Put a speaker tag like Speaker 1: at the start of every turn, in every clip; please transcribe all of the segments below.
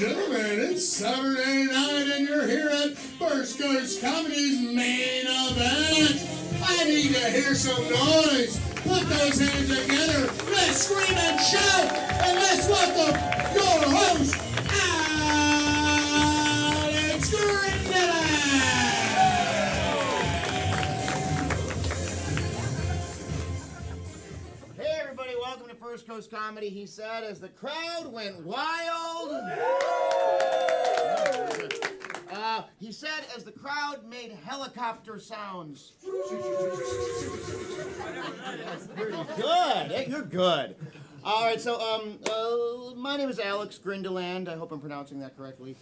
Speaker 1: gentlemen, it's Saturday night and you're here at First Coast Comedy's main event. I need to hear some noise. Put those hands together. Let's scream and shout. And let's welcome your host, Alex Grindele.
Speaker 2: Hey everybody, welcome to First Coast Comedy. He said as the crowd went wild. He said as the crowd made helicopter sounds. That's pretty good. Hey, you're good. All right, so my name is Alex Grindeland. I hope I'm pronouncing that correctly.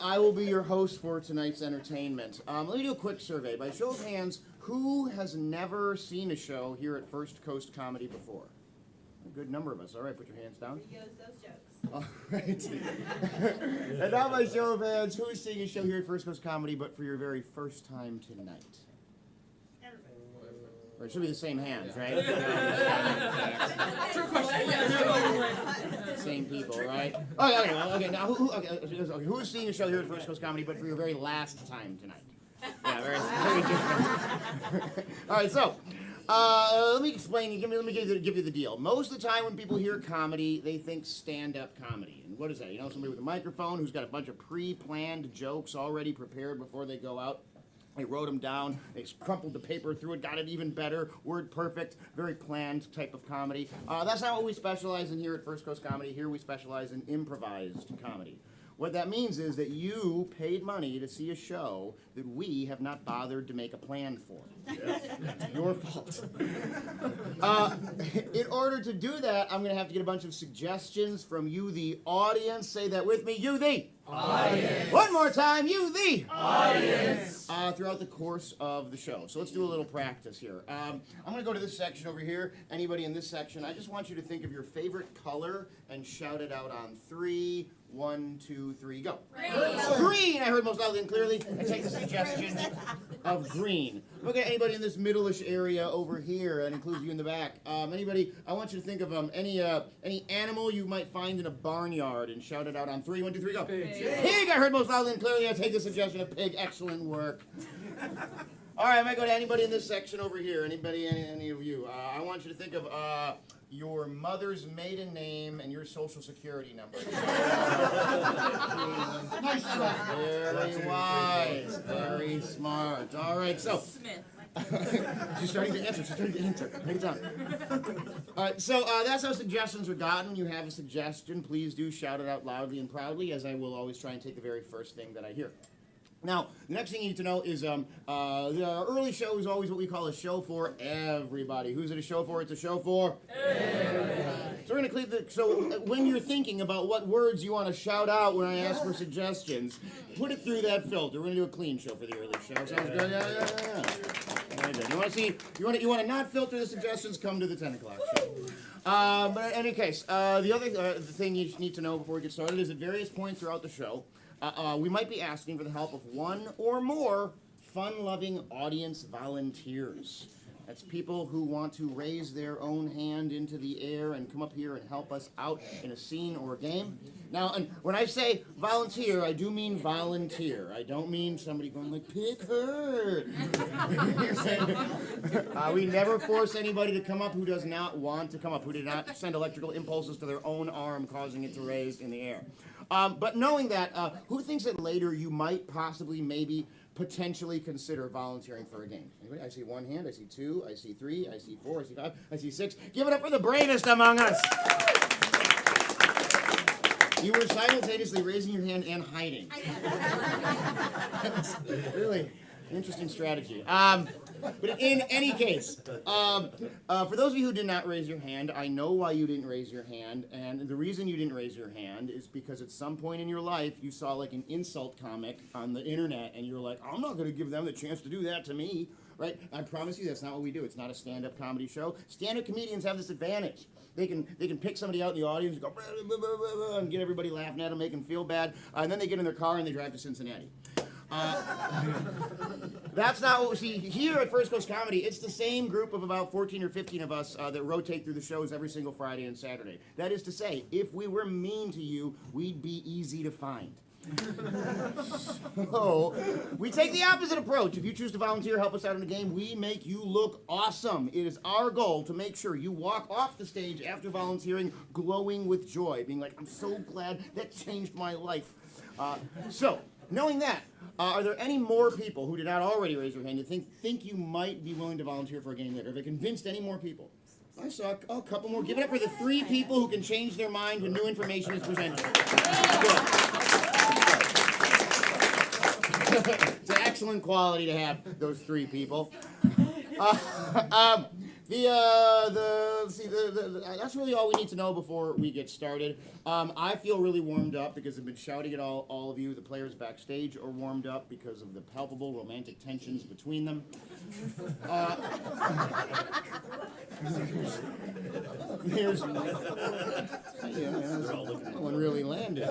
Speaker 2: I will be your host for tonight's entertainment. Let me do a quick survey. By show of hands, who has never seen a show here at First Coast Comedy before? A good number of us. All right, put your hands down.
Speaker 3: He goes those jokes.
Speaker 2: All right. And now by show of hands, who is seeing a show here at First Coast Comedy but for your very first time tonight?
Speaker 3: Everybody.
Speaker 2: Or it should be the same hands, right?
Speaker 4: True question.
Speaker 2: Same people, right? Okay. Now, who is seeing a show here at First Coast Comedy but for your very last time tonight? Yeah, very different. All right, so let me explain. Let me give you the deal. Most of the time when people hear comedy, they think stand-up comedy. And what is that? You know, somebody with a microphone who's got a bunch of pre-planned jokes already prepared before they go out. They wrote them down, they crumpled the paper through it, got it even better, word perfect, very planned type of comedy. That's not what we specialize in here at First Coast Comedy. Here we specialize in improvised comedy. What that means is that you paid money to see a show that we have not bothered to make a plan for. It's your fault. In order to do that, I'm going to have to get a bunch of suggestions from you, the audience. Say that with me. You, the
Speaker 4: Audience.
Speaker 2: One more time. You, the
Speaker 4: Audience.
Speaker 2: Throughout the course of the show. So let's do a little practice here. I'm going to go to this section over here. Anybody in this section, I just want you to think of your favorite color and shout it out on 3. 1, 2, 3, go. Green. I heard most loudly and clearly. I take the suggestion of green. Okay, anybody in this middle-ish area over here, and includes you in the back. Anybody? I want you to think of any animal you might find in a barnyard and shout it out on 3. 1, 2, 3, go. Pig. I heard most loudly and clearly. I take the suggestion of pig. Excellent work. All right, I might go to anybody in this section over here. Anybody? Any of you? I want you to think of your mother's maiden name and your social security number.
Speaker 3: Nice try.
Speaker 2: Very wise. Very smart. All right, so.
Speaker 3: Smith.
Speaker 2: She's starting to answer. Write it down. All right, so that's how suggestions are gotten. You have a suggestion, please do shout it out loudly and proudly, as I will always try and take the very first thing that I hear. Now, the next thing you need to know is the early show is always what we call a show for everybody. Who's it a show for? It's a show for everybody. So we're going to so when you're thinking about what words you want to shout out when I ask for suggestions, put it through that filter. We're going to do a clean show for the early show. Sounds good? Yeah. Very good. You want to see? You want to not filter the suggestions? Come to the 10 o'clock show. But in any case, the other thing you need to know before we get started is at various points throughout the show, we might be asking for the help of one or more fun-loving audience volunteers. That's people who want to raise their own hand into the air and come up here and help us out in a scene or a game. Now, and when I say volunteer, I do mean volunteer. I don't mean somebody going like, pick her. We never force anybody to come up who does not want to come up, who did not send electrical impulses to their own arm, causing it to raise in the air. But knowing that, who thinks that later you might possibly, maybe, potentially consider volunteering for a game? Anybody? I see 1 hand, I see 2, I see 3, I see 4, I see 5, I see 6. Give it up for the bravest among us! You were simultaneously raising your hand and hiding. That's really an interesting strategy. But in any case, for those of you who did not raise your hand, I know why you didn't raise your hand, and the reason you didn't raise your hand is because at some point in your life you saw like an insult comic on the internet, and you were like, I'm not going to give them the chance to do that to me, right? I promise you that's not what we do. It's not a stand-up comedy show. Stand-up comedians have this advantage. They can pick somebody out in the audience and go blah, blah, blah, blah, and get everybody laughing at them, make them feel bad, and then they get in their car and they drive to Cincinnati. That's not what we see here at First Coast Comedy. It's the same group of about 14 or 15 of us that rotate through the shows every single Friday and Saturday. That is to say, if we were mean to you, we'd be easy to find. So, we take the opposite approach. If you choose to volunteer, help us out in the game, we make you look awesome. It is our goal to make sure you walk off the stage after volunteering glowing with joy, being like, I'm so glad that changed my life. So, knowing that, are there any more people who did not already raise their hand you think you might be willing to volunteer for a game later? Have they convinced any more people? I saw a couple more. Give it up for the 3 people who can change their mind when new information is presented. Good. It's an excellent quality to have those 3 people. That's really all we need to know before we get started. I feel really warmed up because I've been shouting at all of you. The players backstage are warmed up because of the palpable romantic tensions between them. There's no one really landed.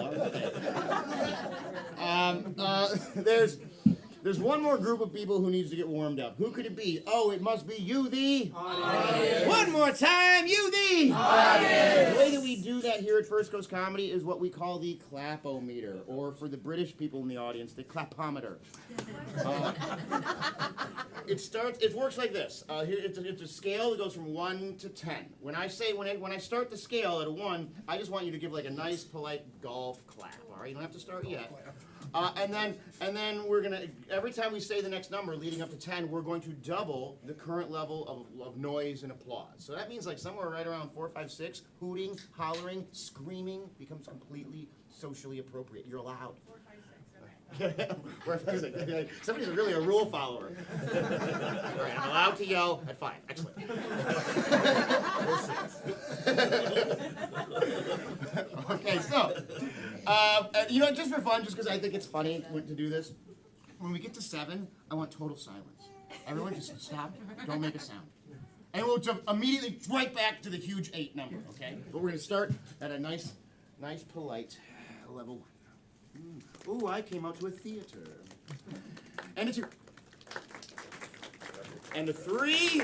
Speaker 2: There's one more group of people who needs to get warmed up. Who could it be? Oh, it must be you, the audience. One more time, you, the audience. The way that we do that here at First Coast Comedy is what we call the clap-o-meter, or for the British people in the audience, the clapometer. It works like this. Here, it's a scale that goes from 1 to 10. When I start the scale at a 1, I just want you to give like a nice, polite golf clap. All right, you don't have to start yet. And then we're gonna, every time we say the next number leading up to 10, we're going to double the current level of noise and applause. So that means like somewhere right around 4, 5, 6, hooting, hollering, screaming becomes completely socially appropriate. You're allowed. 4, 5, 6. Somebody's really a rule follower. All right, I'm allowed to yell at 5. Excellent. Okay, so, just for fun, just because I think it's funny to do this, when we get to 7, I want total silence. Everyone just stop, don't make a sound. And we'll jump immediately right back to the huge 8 number, okay? But we're going to start at a nice, polite level 1. Ooh, I came out to a theater. And a 2. And a 3.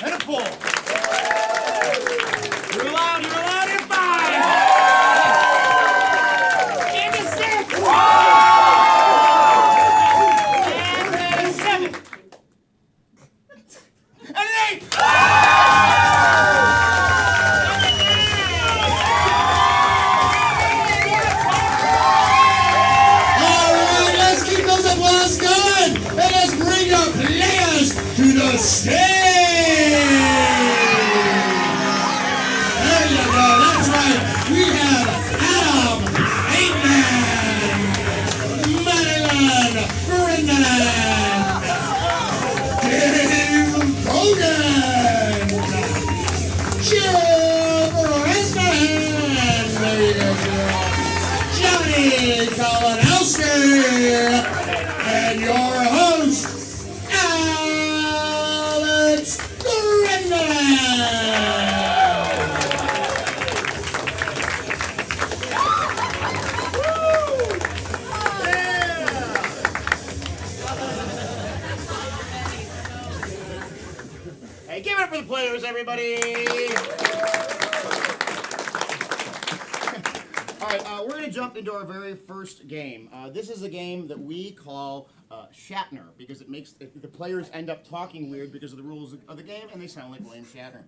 Speaker 2: And a 4. You're allowed, and a 5. And a 6. And a 7. And an 8.
Speaker 1: To the stage! There you go, that's right. We have Adam Aitman, Madeline Brennan, Dave Hogan, Jim Resman, there you go, Johnny Kalinowski, and your host,
Speaker 2: Hey, give it up for the players, everybody! All right, we're going to jump into our very first game. This is a game that we call Shatner, because it makes the players end up talking weird because of the rules of the game, and they sound like William Shatner.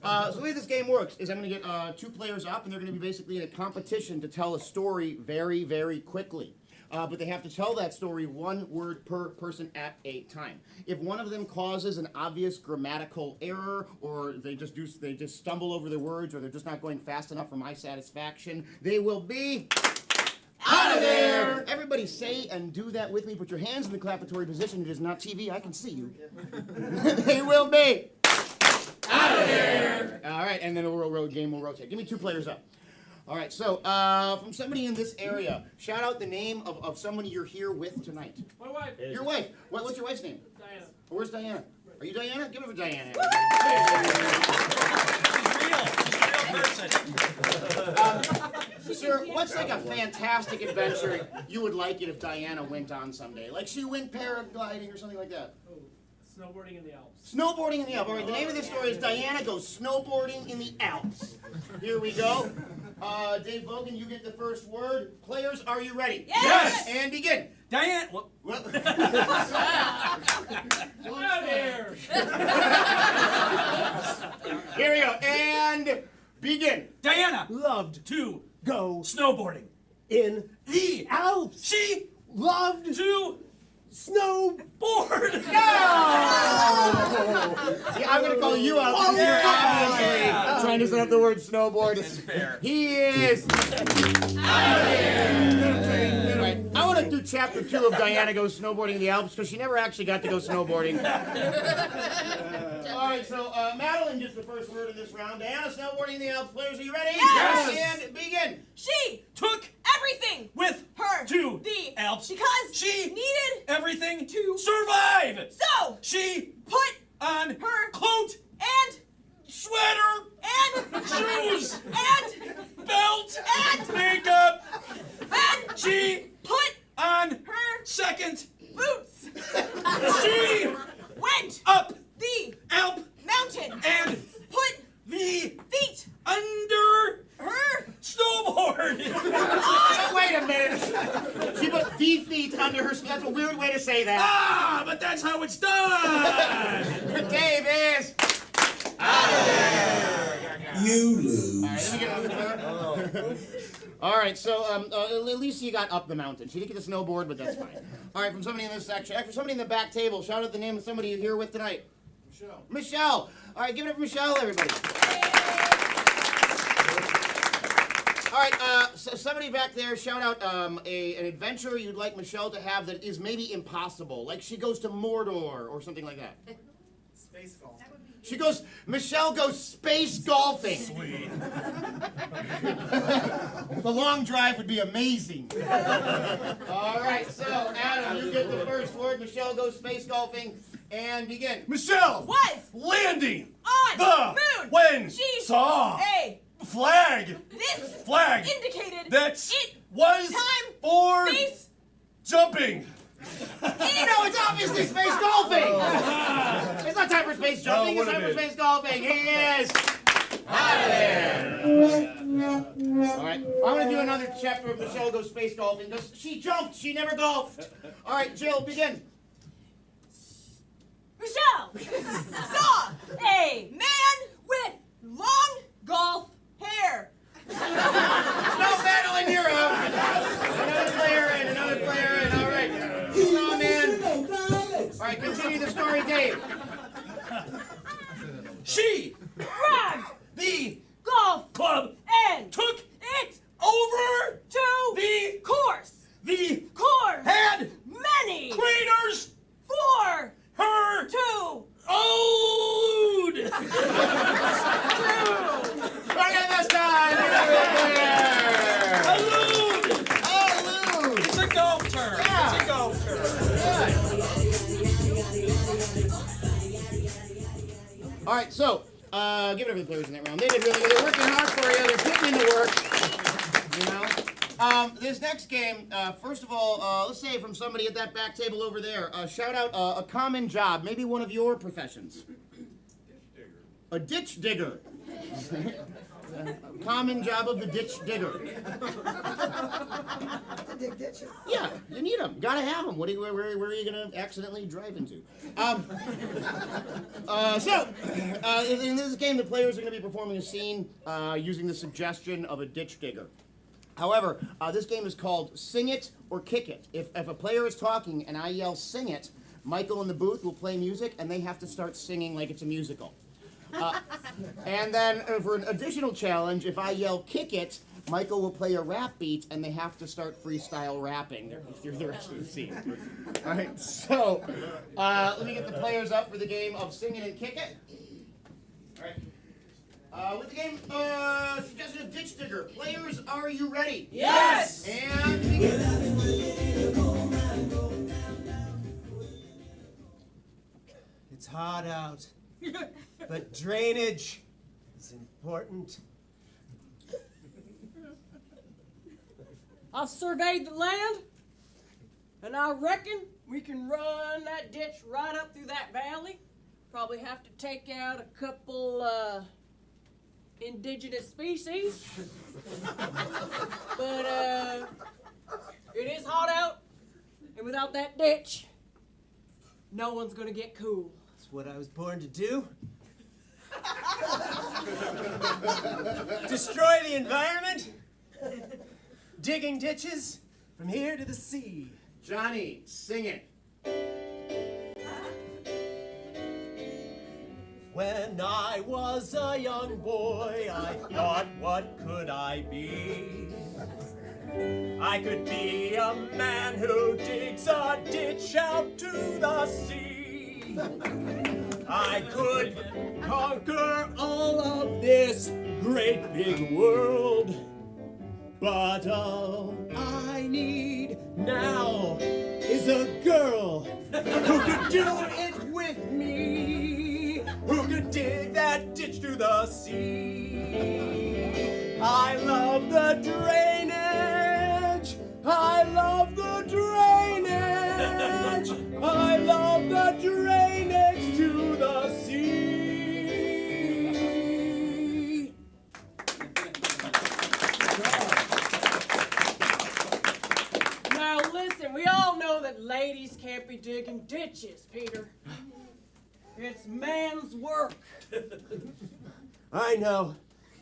Speaker 2: So the way this game works is I'm going to get 2 players up, and they're going to be basically in a competition to tell a story very, very quickly. But they have to tell that story 1 word per person at a time. If one of them causes an obvious grammatical error, or they just stumble over their words, or they're just not going fast enough for my satisfaction, they will be out of there! Everybody say and do that with me. Put your hands in the clapatory position. It is not TV. I can see you. They will be out of there! All right, and then the game will rotate. Give me 2 players up. All right, so from somebody in this area, shout out the name of someone you're here with tonight.
Speaker 3: My wife.
Speaker 2: Your wife. What's your wife's name?
Speaker 3: Diana.
Speaker 2: Where's Diana? Are you Diana? Give it for Diana.
Speaker 5: She's real. She's a real person.
Speaker 2: Sir, what's like a fantastic adventure you would like it if Diana went on someday? Like she went paragliding or something like that.
Speaker 5: Snowboarding in the Alps.
Speaker 2: Snowboarding in the Alps. All right, the name of this story is Diana Goes Snowboarding in the Alps. Here we go. Dave Bogan, you get the first word. Players, are you ready?
Speaker 4: Yes!
Speaker 2: And begin.
Speaker 5: Diane!
Speaker 2: Well,
Speaker 5: Out here!
Speaker 2: here we go. And begin.
Speaker 5: Diana
Speaker 6: Loved
Speaker 5: to
Speaker 6: go
Speaker 5: snowboarding.
Speaker 6: in
Speaker 5: The
Speaker 6: Alps.
Speaker 5: She
Speaker 6: Loved
Speaker 5: to
Speaker 6: snow.
Speaker 5: board.
Speaker 2: Yeah, I'm gonna call you out.
Speaker 6: Oh,
Speaker 2: You're
Speaker 6: yeah.
Speaker 2: obviously trying to set up the word snowboard.
Speaker 5: That's fair.
Speaker 2: He is. Right. I want to do chapter 2 of Diana Goes Snowboarding in the Alps because she never actually got to go snowboarding. All right, so Madeline gets the first word in this round. Diana, snowboarding in the Alps. Players, are you ready?
Speaker 4: Yes.
Speaker 2: And begin.
Speaker 4: She
Speaker 5: Took
Speaker 4: everything
Speaker 5: with
Speaker 4: her
Speaker 5: to
Speaker 4: the
Speaker 5: Alps
Speaker 4: because
Speaker 5: she
Speaker 4: needed
Speaker 5: everything
Speaker 4: to
Speaker 5: survive.
Speaker 4: so
Speaker 5: She
Speaker 4: put
Speaker 5: on
Speaker 4: her
Speaker 5: coat,
Speaker 4: and
Speaker 5: sweater,
Speaker 4: shoes
Speaker 5: and belt,
Speaker 4: and
Speaker 5: makeup.
Speaker 4: and
Speaker 5: She
Speaker 4: put
Speaker 5: on
Speaker 4: her
Speaker 5: second.
Speaker 4: boots
Speaker 5: She
Speaker 4: went
Speaker 5: up
Speaker 4: the
Speaker 5: Alp
Speaker 4: mountain
Speaker 5: and
Speaker 4: put
Speaker 5: the
Speaker 4: feet
Speaker 5: under
Speaker 4: her
Speaker 5: snowboard.
Speaker 2: Oh, wait a minute. She put the feet under her. That's a weird way to say that.
Speaker 5: Ah, but that's how it's done.
Speaker 2: Dave is.
Speaker 1: You lose.
Speaker 2: All right, let me get another player. All right, so at least you got up the mountain. She didn't get the snowboard, but that's fine. All right, from somebody in this section. Actually, somebody in the back table. Shout out the name of somebody you're here with tonight. Michelle. Michelle. All right, give it up for Michelle, everybody. All right, so somebody back there, shout out an adventure you'd like Michelle to have that is maybe impossible. Like she goes to Mordor or something like that.
Speaker 3: Space golf.
Speaker 2: Michelle goes space golfing.
Speaker 5: Sweet.
Speaker 2: The long drive would be amazing. All right, so Adam, you get the first word. Michelle goes space golfing and begin.
Speaker 5: Michelle
Speaker 4: was
Speaker 5: landing
Speaker 4: on
Speaker 5: the
Speaker 4: moon
Speaker 5: when
Speaker 4: she
Speaker 5: saw
Speaker 4: a
Speaker 5: flag
Speaker 4: this
Speaker 5: flag
Speaker 4: indicated
Speaker 5: that
Speaker 4: it
Speaker 5: was
Speaker 4: time
Speaker 5: for
Speaker 4: space
Speaker 5: jumping.
Speaker 2: No, it's obviously space golfing. It's not time for space jumping. It's
Speaker 5: what
Speaker 2: time
Speaker 5: it
Speaker 2: for
Speaker 5: is.
Speaker 2: space golfing. He is out of there. All right, I'm going to do another chapter of Michelle Goes Space Golfing because she jumped. She never golfed. All right, Jill, begin.
Speaker 4: Michelle saw a man with long golf hair.
Speaker 2: No, Madeline, you're out. Another player in, another player in. All right. So, man. All right, continue the story, Dave.
Speaker 5: She
Speaker 4: Grabbed
Speaker 5: the
Speaker 4: golf
Speaker 5: club
Speaker 4: and
Speaker 5: took
Speaker 4: it
Speaker 5: over
Speaker 4: to
Speaker 5: the
Speaker 4: course.
Speaker 5: the
Speaker 4: Course
Speaker 5: had
Speaker 4: many
Speaker 5: craters
Speaker 4: for
Speaker 5: her
Speaker 4: to
Speaker 5: owed.
Speaker 2: Okay, this time.
Speaker 5: Allude.
Speaker 2: Allude.
Speaker 5: It's a golf term.
Speaker 2: Yeah.
Speaker 5: It's a golf term.
Speaker 2: All right, so give it up to the players in that round. They did really good. They're working hard for you. They're putting in the work. You know. This next game, first of all, let's say from somebody at that back table over there. Shout out a common job, maybe one of your professions. A ditch digger. Common job of the ditch digger. Yeah, you need them. Gotta have them. Where are you gonna accidentally drive into? In this game, the players are gonna be performing a scene using the suggestion of a ditch digger. However, this game is called Sing It or Kick It. If a player is talking and I yell sing it, Michael in the booth will play music and they have to start singing like it's a musical. And then for an additional challenge, if I yell kick it, Michael will play a rap beat and they have to start freestyle rapping through the rest of the scene. All right, so let me get the players up for the game of Sing It and Kick It. All right. With the game suggestion of Ditch Digger. Players, are you ready?
Speaker 4: Yes.
Speaker 2: And begin.
Speaker 6: It's hot out, but drainage is important.
Speaker 4: I've surveyed the land, and I reckon we can run that ditch right up through that valley. Probably have to take out a couple indigenous species. But it is hot out, and without that ditch, no one's gonna get cool.
Speaker 6: That's what I was born to do. Destroy the environment. Digging ditches from here to the sea.
Speaker 2: Johnny, sing it.
Speaker 6: When I was a young boy, I thought, what could I be? I could be a man who digs a ditch out to the sea. I could conquer all of this great big world. But all I need now is a girl who could do it with me, who could dig that ditch to the sea. I love the drainage. I love the drainage. I love the drainage to the sea.
Speaker 4: Now listen, we all know that ladies can't be digging ditches, Peter. It's man's work.
Speaker 6: I know.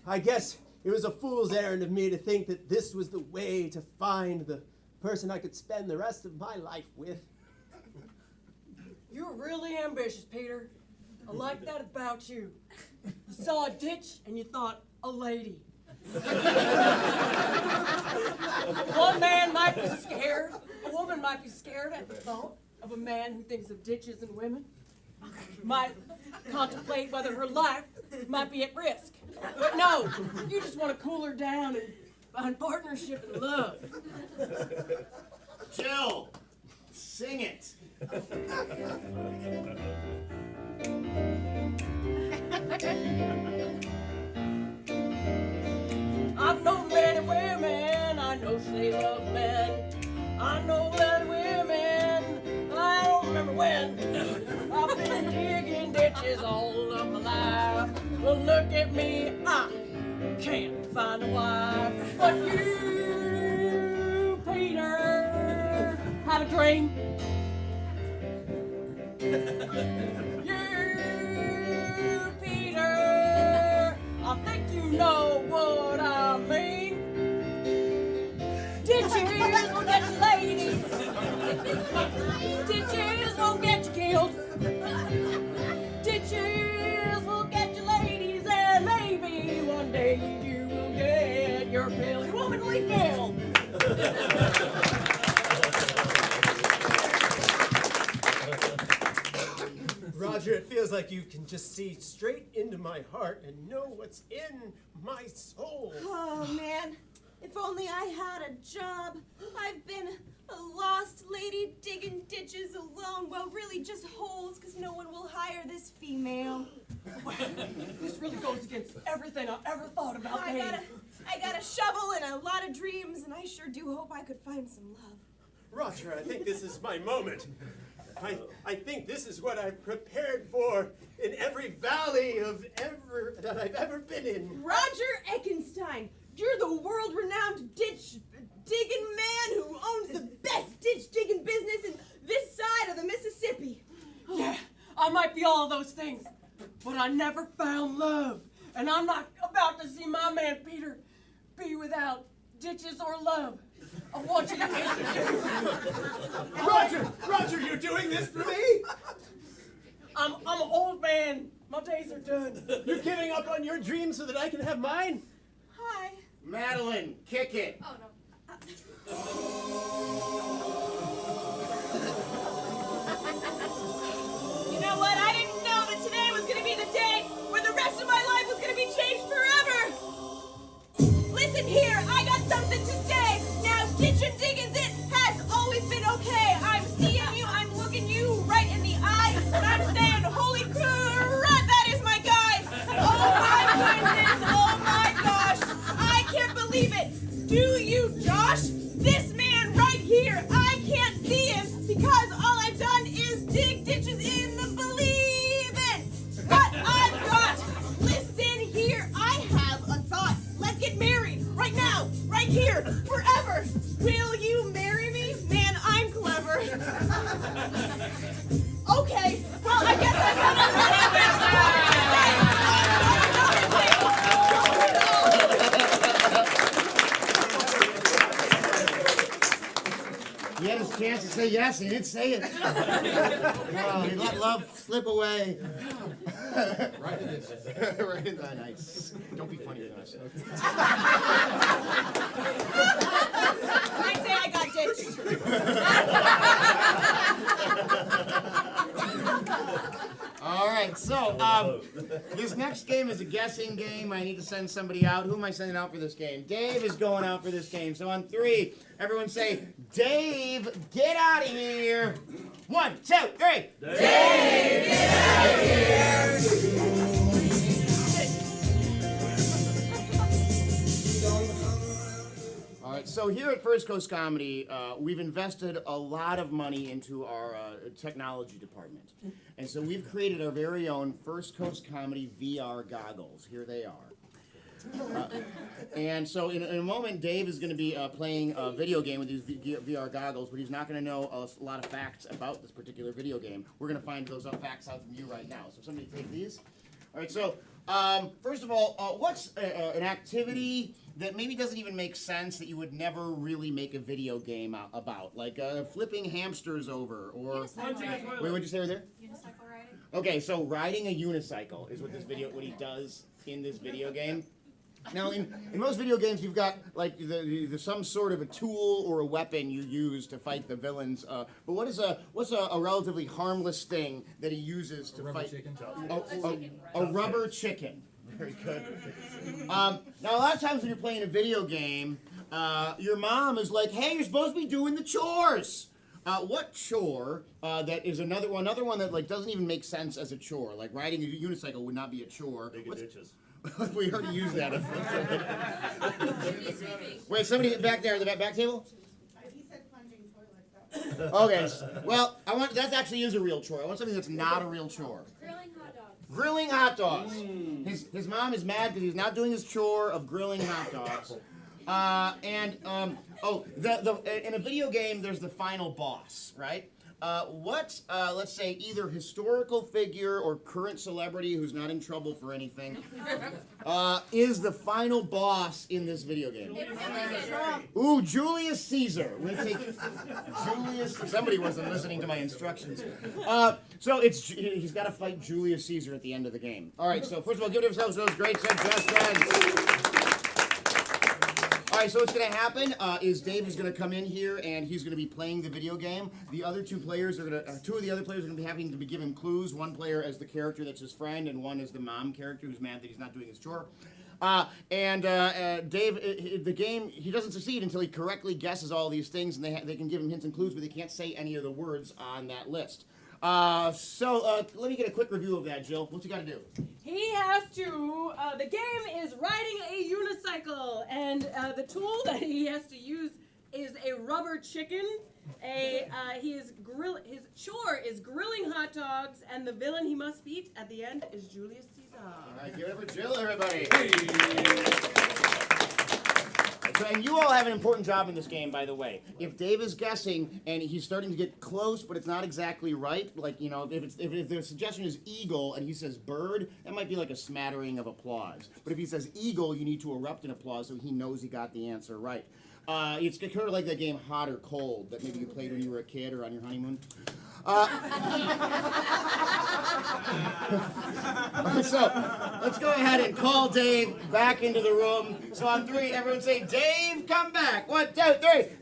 Speaker 6: I guess it was a fool's errand of me to think that this was the way to find the person I could spend the rest of my life with.
Speaker 4: You're really ambitious, Peter. I like that about you. You saw a ditch and you thought, a lady. One man might be scared, a woman might be scared at the thought of a man who thinks of ditches and women. Might contemplate whether her life might be at risk. But no, you just want to cool her down and find partnership and love.
Speaker 2: Jill, sing it.
Speaker 4: I've known many women, I know they love men. I know that women, I don't remember when. I've been digging ditches all of my life. Well, look at me, I can't find a wife. But you, Peter, had a dream. You, Peter, I think you know what I mean. Ditches will get you ladies. Ditches won't get you killed. Ditches will get you ladies, and maybe one day you will get your fill, your womanly fill.
Speaker 6: Roger, it feels like you can just see straight into my heart and know what's in my soul.
Speaker 7: Oh man, if only I had a job. I've been a lost lady digging ditches alone. Well, really just holes, because no one will hire this female.
Speaker 4: This really goes against everything I ever thought about
Speaker 7: I
Speaker 4: ladies.
Speaker 7: got a shovel and a lot of dreams, and I sure do hope I could find some love.
Speaker 6: Roger, I think this is my moment. I think this is what I've prepared for in every valley that I've ever been in.
Speaker 7: Roger Eckenstein, you're the world-renowned ditch digging man who owns the best ditch digging business in this side of the Mississippi.
Speaker 4: Yeah, I might be all those things, but I never found love. And I'm not about to see my man Peter be without ditches or love. I want you to
Speaker 6: Roger, you're doing this for me?
Speaker 4: I'm an old man. My days are done.
Speaker 6: You're giving up on your dreams so that I can have mine?
Speaker 7: Hi.
Speaker 2: Madeline, kick it.
Speaker 7: Oh, no. You know what? I didn't know that today was going to be the day where the rest of my life was going to be changed forever. Listen here, I got something to say. Now, ditch and diggins, it has always been okay. I'm seeing you, I'm looking you right in the eye, and I'm saying, holy crap, that is my guy. Oh my goodness, oh my gosh, I can't believe it. Do you, Josh? This right here, forever. Will you marry me? Man, I'm clever. Okay, well, I guess I've got
Speaker 2: He had his chance to say yes, he didn't say it. Oh, he let love slip away. Right in this. Right in that. Nice. Don't be funny with us.
Speaker 7: I'd say I got ditched.
Speaker 2: All right, so this next game is a guessing game. I need to send somebody out. Who am I sending out for this game? Dave is going out for this game. So on 3, everyone say, Dave, get out of here. 1, 2, 3. Dave, get out of here. All right, so here at First Coast Comedy, we've invested a lot of money into our technology department. And so we've created our very own First Coast Comedy VR goggles. Here they are. And so in a moment, Dave is going to be playing a video game with these VR goggles, but he's not going to know a lot of facts about this particular video game. We're going to find those facts out from you right now. So somebody take these. All right, so first of all, what's an activity that maybe doesn't even make sense that you would never really make a video game about? Like flipping hamsters over, or... Wait, what'd you say right there?
Speaker 3: Unicycle riding.
Speaker 2: Okay, so riding a unicycle is what what he does in this video game. Now, in most video games, you've got like some sort of a tool or a weapon you use to fight the villains. But what's a relatively harmless thing that he uses to fight? A rubber chicken. Very good. Now, a lot of times when you're playing a video game, your mom is like, "Hey, you're supposed to be doing the chores." What chore that is another one that like doesn't even make sense as a chore? Like riding a unicycle would not be a chore.
Speaker 6: Ditches.
Speaker 2: We already used that. Wait, somebody back there, the back table?
Speaker 3: He said plunging toilets.
Speaker 2: Okay, well, that actually is a real chore. I want something that's not a real chore.
Speaker 3: Grilling hot dogs.
Speaker 2: Grilling hot dogs. His mom is mad because he's not doing his chore of grilling hot dogs. In a video game, there's the final boss, right? Let's say, either historical figure or current celebrity who's not in trouble for anything, is the final boss in this video game? Ooh, Julius Caesar. We're gonna take Julius. Somebody wasn't listening to my instructions. So he's got to fight Julius Caesar at the end of the game. All right. So first of all, give yourselves those great suggestions. All right, so what's going to happen is Dave is going to come in here and he's going to be playing the video game. The other two players are going to, two of the other players are going to be having to be given clues. One player as the character that's his friend, and one as the mom character who's mad that he's not doing his chore. Dave, the game, he doesn't succeed until he correctly guesses all these things, and they can give him hints and clues, but they can't say any of the words on that list. So let me get a quick review of that, Jill. What you got to do?
Speaker 4: He has to, the game is riding a unicycle, and the tool that he has to use is a rubber chicken. His chore is grilling hot dogs, and the villain he must beat at the end is Julius Caesar.
Speaker 2: All right, give it up for Jill, everybody. So, and you all have an important job in this game, by the way. If Dave is guessing and he's starting to get close, but it's not exactly right, like, you know, if the suggestion is eagle and he says bird, that might be like a smattering of applause. But if he says eagle, you need to erupt in applause so he knows he got the answer right. It's kind of like that game Hot or Cold that maybe you played when you were a kid or on your honeymoon. So let's go ahead and call Dave back into the room. So on 3, everyone say, Dave, come back. 1, 2, 3.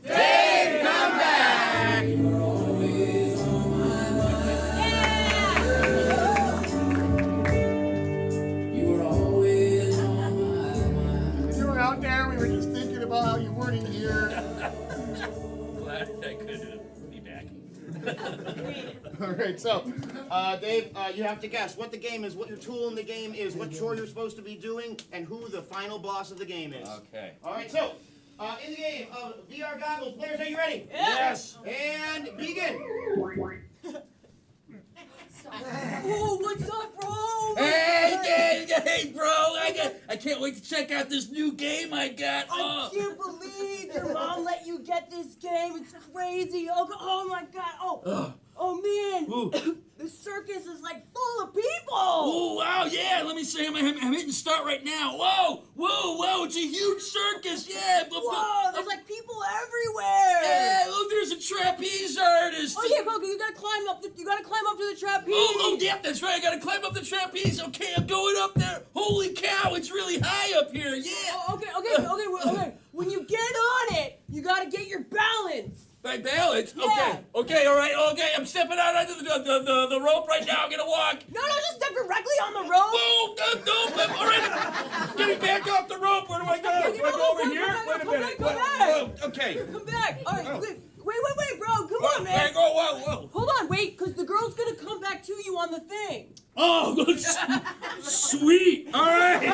Speaker 2: Dave, come back. You were out there. We were just thinking about how you weren't in here.
Speaker 5: Glad I could be back.
Speaker 2: All right, so Dave, you have to guess what the game is, what your tool in the game is, what chore you're supposed to be doing, and who the final boss of the game is.
Speaker 5: Okay.
Speaker 2: All right, so in the game of VR goggles, players, are you ready?
Speaker 5: Yes.
Speaker 2: And begin.
Speaker 4: Oh, what's up, bro?
Speaker 5: Hey, bro! I can't wait to check out this new game I got.
Speaker 4: I can't believe your mom let you get this game. It's crazy. Oh my God. Oh man. The circus is like full of people.
Speaker 5: Oh, wow, yeah. Let me see. I'm hitting start right now. Whoa. It's a huge circus. Yeah.
Speaker 4: Whoa, there's like people everywhere.
Speaker 5: Yeah, look, there's a trapeze artist.
Speaker 4: Oh yeah, Coco, you gotta climb up to the trapeze.
Speaker 5: Oh, yeah, that's right. I gotta climb up the trapeze. Okay, I'm going up there. Holy cow, it's really high up here. Yeah.
Speaker 4: Oh, okay. When you get on it, you gotta get your balance.
Speaker 5: My balance?
Speaker 4: Yeah.
Speaker 5: Okay, all right. Okay, I'm stepping out onto the rope right now. I'm gonna walk.
Speaker 4: No, just step directly on the rope.
Speaker 5: No, all right. Getting back off the rope. Where do I go? Do I go over here? Wait a minute.
Speaker 4: Come back.
Speaker 5: Okay.
Speaker 4: Come back. All right, wait, bro. Come on, man.
Speaker 5: Whoa.
Speaker 4: Hold on, wait, because the girl's gonna come back to you on the thing.
Speaker 5: Oh, sweet. All right,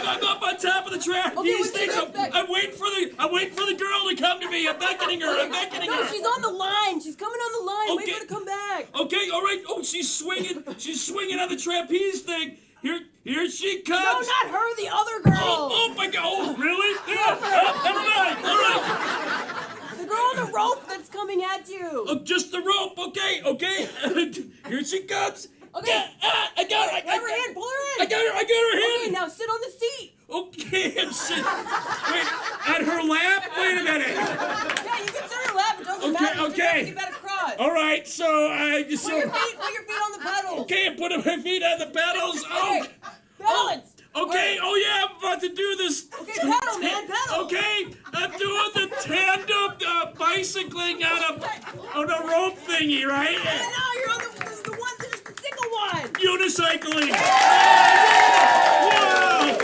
Speaker 5: I'm up on top of the trapeze thing. I'm waiting for the girl to come to me. I'm beckoning her.
Speaker 4: No, she's on the line. She's coming on the line. Wait for her to come back.
Speaker 5: Okay, all right. Oh, she's swinging on the trapeze thing. Here she comes.
Speaker 4: No, not her, the other girl.
Speaker 5: Oh my God. Oh, really? Yeah. Never mind. All right.
Speaker 4: The girl on the rope that's coming at you.
Speaker 5: Oh, just the rope. Okay. Here she comes.
Speaker 4: Okay.
Speaker 5: Yeah, I got her.
Speaker 4: Grab her hand, pull her in.
Speaker 5: I got her hand.
Speaker 4: Okay, now sit on the seat.
Speaker 5: Okay, I'm sitting. Wait, on her lap? Wait a minute.
Speaker 4: Yeah, you can sit on her lap. It doesn't matter. You just have to get that across.
Speaker 5: All right, so I just...
Speaker 4: Put your feet on the pedals.
Speaker 5: Okay, I'm putting my feet on the pedals. Oh.
Speaker 4: Okay, balance.
Speaker 5: Okay, oh yeah, I'm about to do this.
Speaker 4: Okay, pedal, man, pedal.
Speaker 5: Okay, I'm doing the tandem bicycling on a rope thingy, right?
Speaker 4: Yeah, no, you're on the one, just the single one.
Speaker 5: Unicycling. Whoa!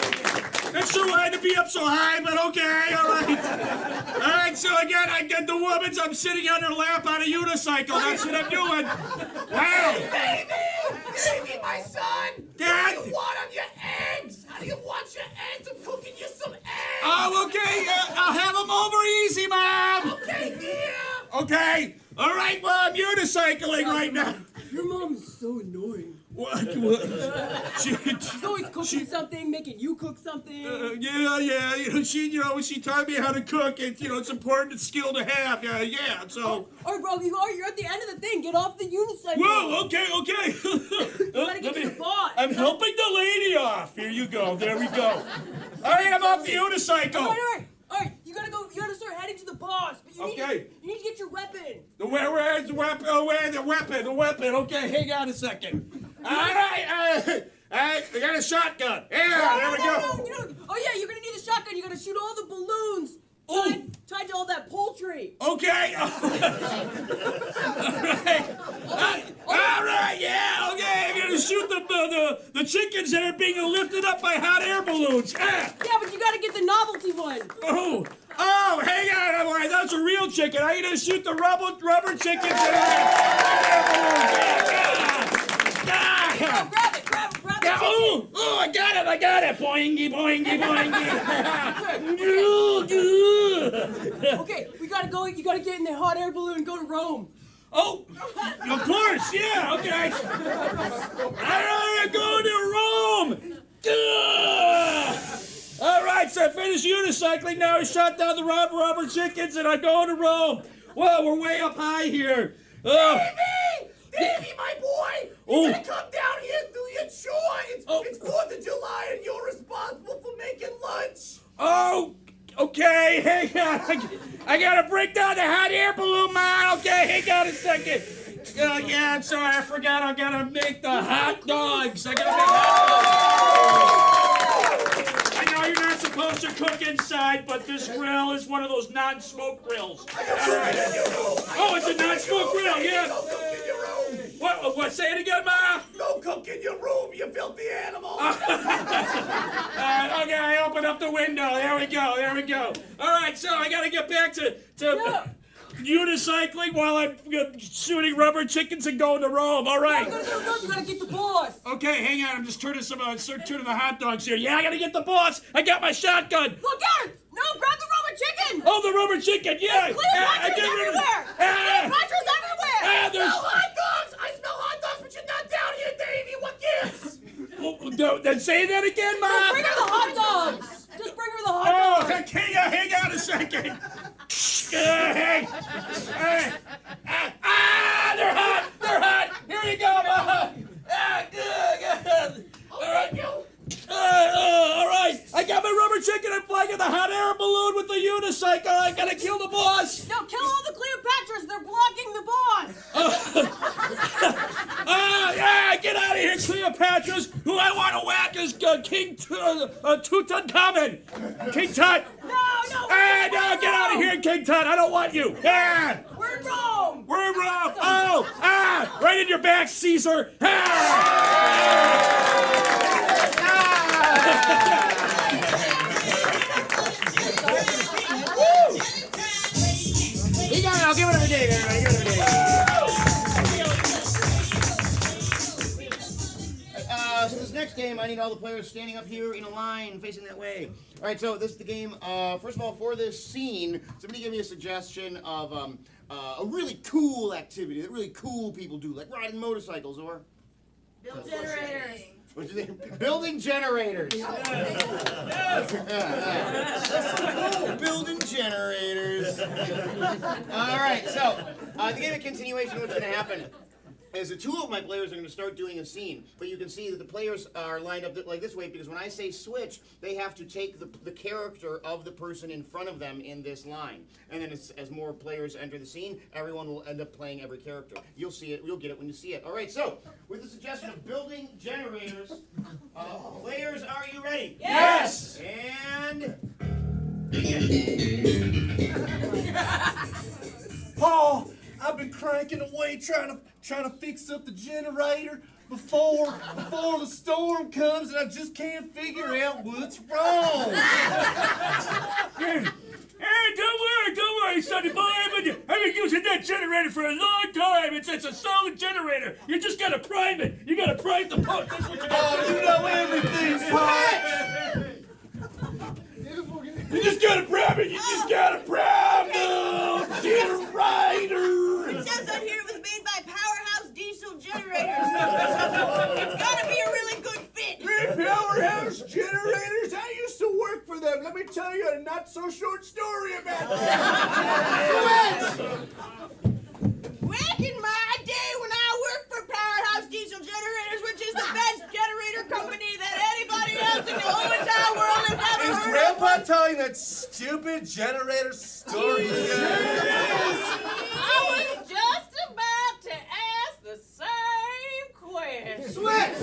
Speaker 5: That's so hard to be up so high, but okay, all right. All right, so I got the woman's. I'm sitting on her lap on a unicycle. That's what I'm doing. Wow.
Speaker 6: Baby, my son!
Speaker 5: Dad!
Speaker 6: What do you want on your eggs? How do you want your eggs? I'm cooking you some eggs!
Speaker 5: Oh, okay, I'll have them over easy, Mom!
Speaker 6: Okay, dear!
Speaker 5: Okay, all right, well, I'm unicycling right now.
Speaker 4: Your mom is so annoying.
Speaker 5: What?
Speaker 4: She's always cooking something, making you cook something.
Speaker 5: Yeah. She taught me how to cook. It's important skill to have. Yeah. So.
Speaker 4: All right, bro. You're at the end of the thing. Get off the unicycle.
Speaker 5: Whoa. Okay.
Speaker 4: You gotta get to the boss.
Speaker 5: I'm helping the lady off. Here you go. There we go. All right, I'm off the unicycle.
Speaker 4: All right. You gotta start heading to the boss. But you need to get your weapon.
Speaker 5: Where's the weapon? Oh, where's the weapon? The weapon. Okay, hang on a second. All right, I got a shotgun. Yeah, there we go.
Speaker 4: Oh yeah, you're gonna need a shotgun. You're gonna shoot all the balloons tied to all that poultry.
Speaker 5: Okay. All right. Yeah. Okay. I'm gonna shoot the chickens that are being lifted up by hot air balloons.
Speaker 4: Yeah, but you gotta get the novelty one.
Speaker 5: Oh, hang on. All right, that's a real chicken. I'm gonna shoot the rubber chickens that are
Speaker 4: Grab it.
Speaker 5: yeah, oh, I got it. Boingy.
Speaker 4: Okay, we gotta go. You gotta get in the hot air balloon and go to Rome.
Speaker 5: Oh, of course, yeah, okay. I'm going to Rome. All right, so I finished unicycling. Now I shot down the rubber chickens, and I'm going to Rome. Whoa, we're way up high here.
Speaker 6: Davey, my boy! You gotta come down here and do your chore! It's 4th of July and you're responsible for making lunch!
Speaker 5: Oh, okay, hang on. I gotta break down the hot air balloon, man. Okay, hang on a second. Yeah, I'm sorry, I forgot I gotta make the hot dogs. I gotta make hot dogs. I know you're not supposed to cook inside, but this grill is one of those non-smoke grills. All right. Oh, it's a non-smoke grill, yeah.
Speaker 6: Go cook in your room!
Speaker 5: What? Say it again, Ma?
Speaker 6: Go cook in your room, you filthy animal!
Speaker 5: Okay, I open up the window. There we go. All right, so I gotta get back to unicycling while I'm shooting rubber chickens and going to Rome. All right.
Speaker 4: You gotta get the boss.
Speaker 5: Okay, hang on. I'm just turning the hot dogs here. Yeah, I gotta get the boss. I got my shotgun.
Speaker 4: Look out! No, grab the rubber chicken.
Speaker 5: Oh, the rubber chicken. Yeah.
Speaker 4: Cleopatra everywhere. Cleopatra's everywhere.
Speaker 6: I smell hot dogs! I smell hot dogs, but you're not down here, Davey! What
Speaker 5: Then say that again, Mom.
Speaker 4: Bring her the hot dogs. Just bring her the hot
Speaker 5: Oh,
Speaker 4: dogs.
Speaker 5: hang on a second. Hey. They're hot. Here you go, Mom. Good. All right. I got my rubber chicken and flying in the hot air balloon with the unicycle. I gotta kill the boss.
Speaker 4: No, kill all the Cleopatras. They're blocking the boss.
Speaker 5: Yeah, get out of here, Cleopatra's. Who I want to whack is King Tutankhamun. King Tut.
Speaker 4: No.
Speaker 5: No, get out of here, King Tut. I don't want you. Yeah.
Speaker 4: We're in Rome.
Speaker 5: We're in Rome. Oh, right in your back, Caesar.
Speaker 2: He got it. I'll give it a dig, everybody. Give it a dig. So this next game, I need all the players standing up here in a line, facing that way. All right, so this is the game. First of all, for this scene, somebody give me a suggestion of a really cool activity that really cool people do, like riding motorcycles or
Speaker 7: Build generators.
Speaker 2: what's your name? Building generators. Building generators. All right, so the game of continuation, what's going to happen is that two of my players are going to start doing a scene, but you can see that the players are lined up like this way because when I say switch, they have to take the character of the person in front of them in this line. And then as more players enter the scene, everyone will end up playing every character. You'll see it. You'll get it when you see it. All right, so with the suggestion of building generators, players, are you ready?
Speaker 5: Yes.
Speaker 2: And
Speaker 6: Paul, I've been cranking away trying to fix up the generator before the storm comes, and I just can't figure out what's wrong.
Speaker 5: Hey, don't worry, sonny boy. I've been using that generator for a long time. It's a solid generator. You just gotta prime it. You gotta prime the pump. That's what you gotta do.
Speaker 6: You know everything, Paul.
Speaker 5: You just gotta prime it. You just gotta prime the generator.
Speaker 7: It says on here it was made by Powerhouse Diesel Generators. It's gotta be a really good fit.
Speaker 6: Powerhouse generators. I used to work for them. Let me tell you a not so short story about that.
Speaker 7: Back in my day when I worked for Powerhouse Diesel Generators, which is the best generator company that anybody else in the whole entire world has ever
Speaker 6: Is
Speaker 7: heard of.
Speaker 6: Grandpa telling that stupid generator story again?
Speaker 4: I was just about to ask the same question.
Speaker 6: Switch!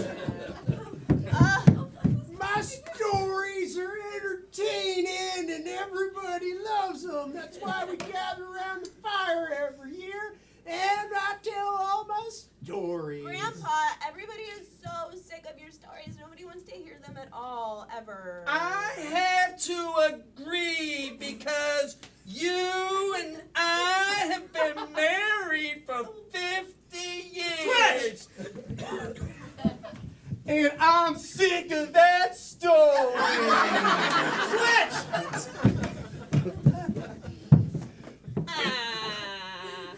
Speaker 6: My stories are entertaining and everybody loves them. That's why we gather around the fire every year and I tell all my stories.
Speaker 7: Grandpa, everybody is so sick of your stories. Nobody wants to hear them at all, ever.
Speaker 5: I have to agree because you and I have been married for 50 years.
Speaker 6: And I'm sick of that story.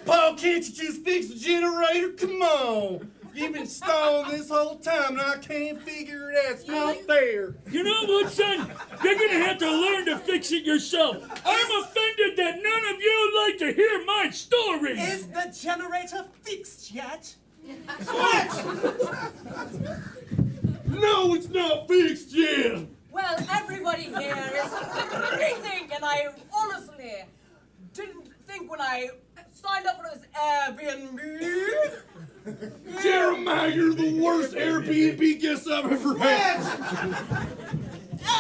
Speaker 6: Paul, can't you just fix the generator? Come on. You've been stalling this whole time and I can't figure it out. It's not fair.
Speaker 5: You know what, son? You're gonna have to learn to fix it yourself. I'm offended that none of you like to hear my story.
Speaker 6: Is the generator fixed yet? No, it's not fixed yet.
Speaker 4: Well, everybody here is amazing, and I honestly didn't think when I signed up for this Airbnb.
Speaker 6: Jeremiah, you're the worst Airbnb guest I've ever had.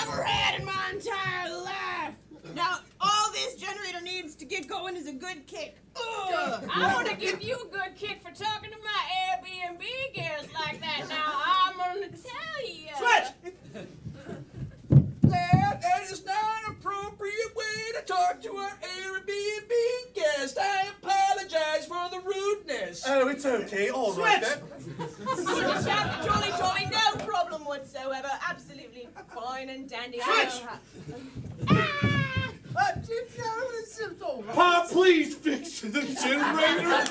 Speaker 7: Ever had in my entire life. Now, all this generator needs to get going is a good kick. Ugh.
Speaker 4: I want to give you a good kick for talking to my Airbnb guests like that. Now, I'm going to tell you.
Speaker 5: That is not an appropriate way to talk to our Airbnb guest. I apologize for the rudeness.
Speaker 6: Oh, it's okay. All right then.
Speaker 7: Jolly, no problem whatsoever. Absolutely fine and dandy.
Speaker 6: Pop, please fix the generator.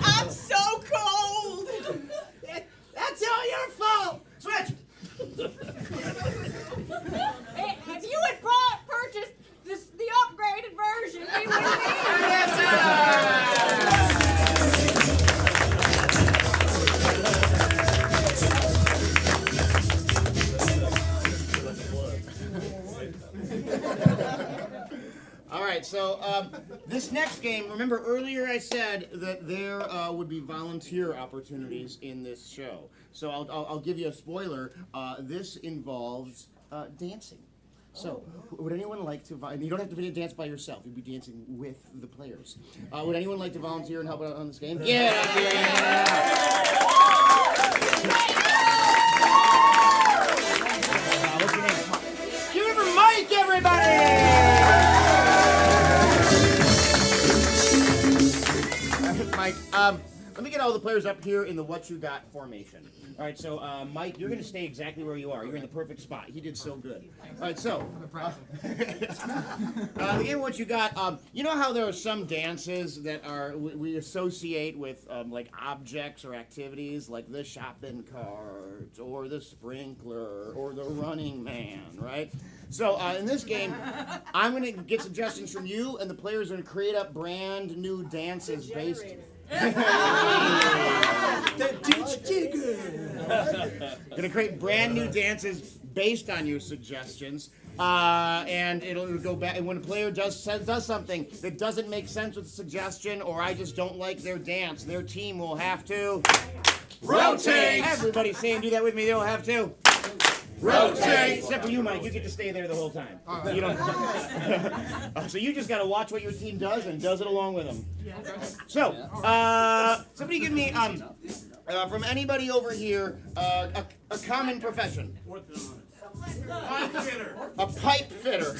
Speaker 7: I'm so cold.
Speaker 6: That's all your fault.
Speaker 2: All right, so this next game, remember earlier I said that there would be volunteer opportunities in this show. So I'll give you a spoiler. This involves dancing. So, would anyone like to, you don't have to dance by yourself, you'd be dancing with the players. Would anyone like to volunteer and help out on this game? Yeah! What's your name? Give it for Mike, everybody! Mike, let me get all the players up here in the what you got formation. All right, so Mike, you're going to stay exactly where you are. You're in the perfect spot. He did so good. All right, so the game what you got. You know how there are some dances that are we associate with like objects or activities, like the shopping cart or the sprinkler or the running man, right? So in this game, I'm going to get suggestions from you, and the players are going to create up brand new dances based. Gonna create brand new dances based on your suggestions, and it'll go back. And when a player does something that doesn't make sense with the suggestion, or I just don't like their dance, their team will have to
Speaker 5: rotate.
Speaker 2: Everybody saying, do that with me. They'll have to rotate. Except for you, Mike. You get to stay there the whole time. You don't. So you just got to watch what your team does and does it along with them. So, somebody give me from anybody over here a common profession. A pipe fitter.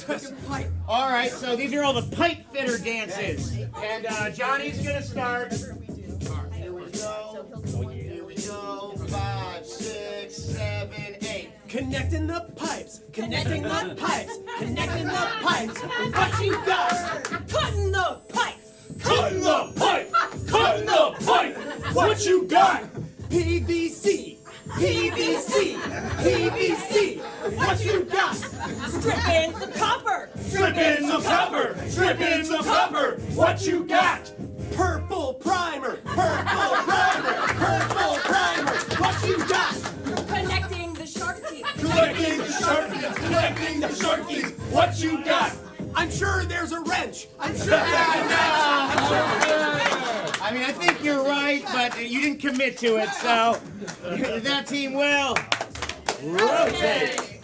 Speaker 2: All right. So these are all the pipe fitter dances, and Johnny's gonna start. Here we go. Here we go. 5, 6, 7, 8.
Speaker 6: Connecting the pipes, connecting the pipes, connecting the pipes. What you got?
Speaker 7: Cutting the pipes.
Speaker 5: Cutting the pipe! Cutting the pipe! What you got?
Speaker 6: PVC, PVC, PVC. What you got?
Speaker 7: Stripping some copper.
Speaker 5: Stripping some copper! Stripping some copper! What you got?
Speaker 6: Purple primer, purple primer, purple primer. What you got?
Speaker 7: Connecting the shark teeth.
Speaker 5: Collecting the sharkies! Collecting the sharkies! What you got?
Speaker 6: I'm sure there's a wrench. I'm sure there's a wrench.
Speaker 2: I mean, I think you're right, but you didn't commit to it, so that team will rotate.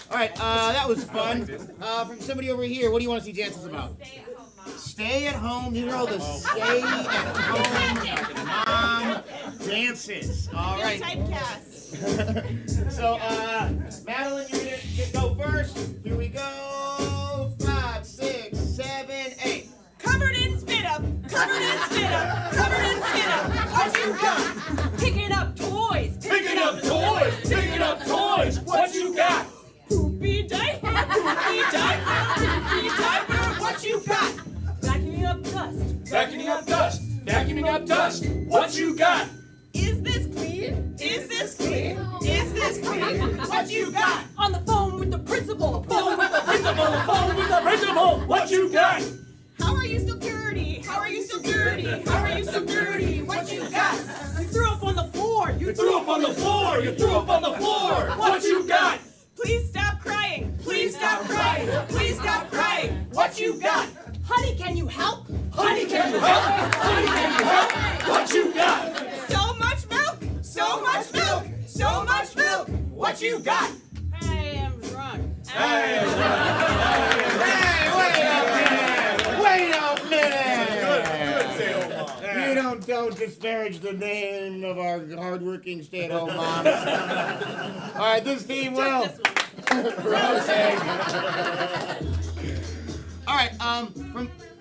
Speaker 2: All right, that was fun. From somebody over here, what do you want to see dances about? Stay at home. These are all the stay at home dances. All right.
Speaker 7: Typecast.
Speaker 2: So, Madeline, you're going to go first. Here we go. 5, 6, 7, 8.
Speaker 7: Covered in spit up. Covered in spit up. Covered in spit up. What you got? Picking up toys.
Speaker 5: Picking up toys! Picking up toys! What you got?
Speaker 7: Poopy diaper. Poopy diaper. Poopy diaper. What you got? Vacuuming up dust.
Speaker 5: Vacuuming up dust! Vacuuming up dust! What you got?
Speaker 7: Is this clean? Is this clean? Is this clean? What you got? On the phone with the principal. Phone with the principal. Phone with the
Speaker 5: Principal! What you got?
Speaker 7: How are you so dirty? How are you so dirty? How are you so dirty? What you got? You threw up on the floor.
Speaker 5: You threw up on the floor! You threw up on the floor! What you got?
Speaker 7: Please stop crying. Please stop crying. Please stop crying. What you got? Honey, can you help?
Speaker 5: Honey, can you help? Honey, can you help? What you got?
Speaker 7: So much milk. So much milk. So much milk. What you got? I am drunk.
Speaker 5: Hey!
Speaker 2: Wait a minute! You don't disparage the name of our hardworking stay-at-home moms. All right, this team will rotate. All right,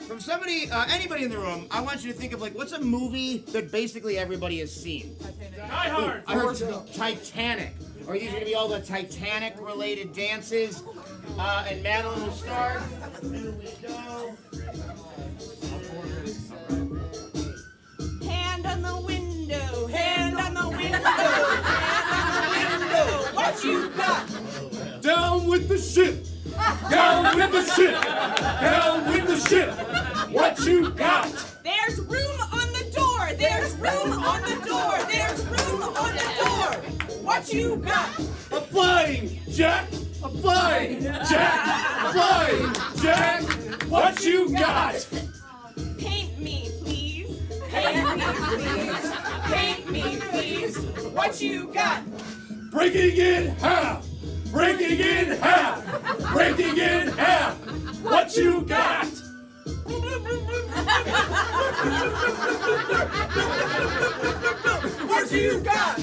Speaker 2: from somebody, anybody in the room, I want you to think of like, what's a movie that basically everybody has seen?
Speaker 5: Die Hard!
Speaker 2: I heard Titanic. Are these going to be all the Titanic-related dances? And Madeline will start. Here we go.
Speaker 7: Hand on the window. Hand on the window. Hand on the window. What you got?
Speaker 5: Down with the ship! Down with the ship! Down with the ship! What you got?
Speaker 7: There's room on the door. There's room on the door. There's room on the door. What you got?
Speaker 5: A flying jack! A flying jack! A flying jack! What you
Speaker 7: What you got?
Speaker 5: Breaking in half! Breaking in half! Breaking in half! What you got?
Speaker 7: What you got?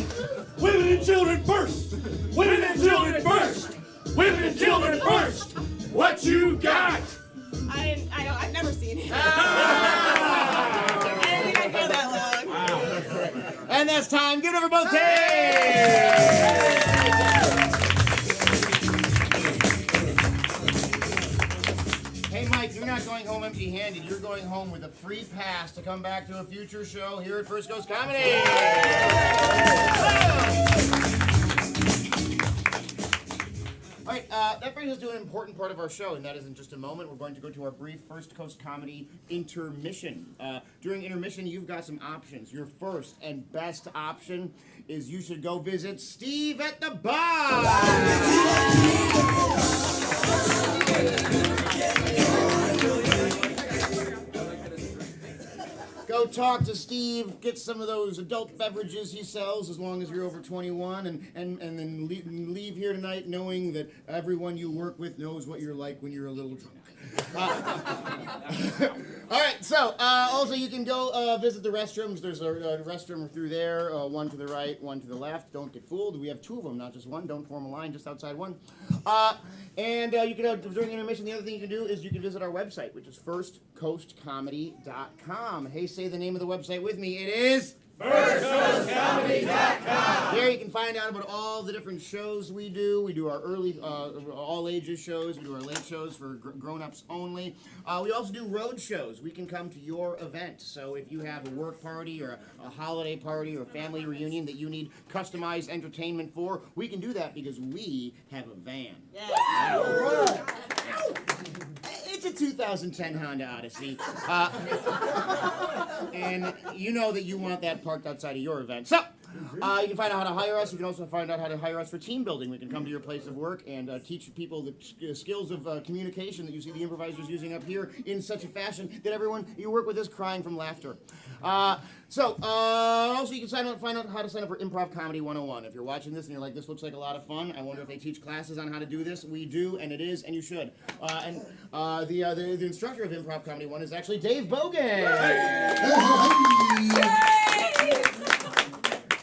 Speaker 5: Women and children first! Women and children first! Women and children first! What you got?
Speaker 7: I've never seen it. I didn't think I'd go that long.
Speaker 2: And that's time. Give it up for both teams. Hey, Mike, you're not going home empty-handed. You're going home with a free pass to come back to a future show here at First Coast Comedy. All right, that brings us to an important part of our show, and that is in just a moment. We're going to go to our brief First Coast Comedy intermission. During intermission, you've got some options. Your first and best option is you should go visit Steve at the bar. Go talk to Steve, get some of those adult beverages he sells as long as you're over 21, and then leave here tonight knowing that everyone you work with knows what you're like when you're a little drunk. All right, so also you can go visit the restrooms. There's a restroom through there, one to the right, one to the left. Don't get fooled. We have two of them, not just one. Don't form a line just outside one. And you can, during intermission, the other thing you can do is you can visit our website, which is firstcoastcomedy.com. Hey, say the name of the website with me. It is firstcoastcomedy.com. There you can find out about all the different shows we do. We do our early, all ages shows. We do our late shows for grown-ups only. We also do road shows. We can come to your event. So if you have a work party or a holiday party or a family reunion that you need customized entertainment for, we can do that because we have a van. Yeah. It's a 2010 Honda Odyssey. And you know that you want that parked outside of your event. So, you can find out how to hire us. You can also find out how to hire us for team building. We can come to your place of work and teach people the skills of communication that you see the improvisers using up here in such a fashion that everyone you work with is crying from laughter. Also you can find out how to sign up for Improv Comedy 101. If you're watching this and you're like, this looks like a lot of fun, I wonder if they teach classes on how to do this. We do, and it is, and you should. The instructor of Improv Comedy 1 is actually Dave Bogan.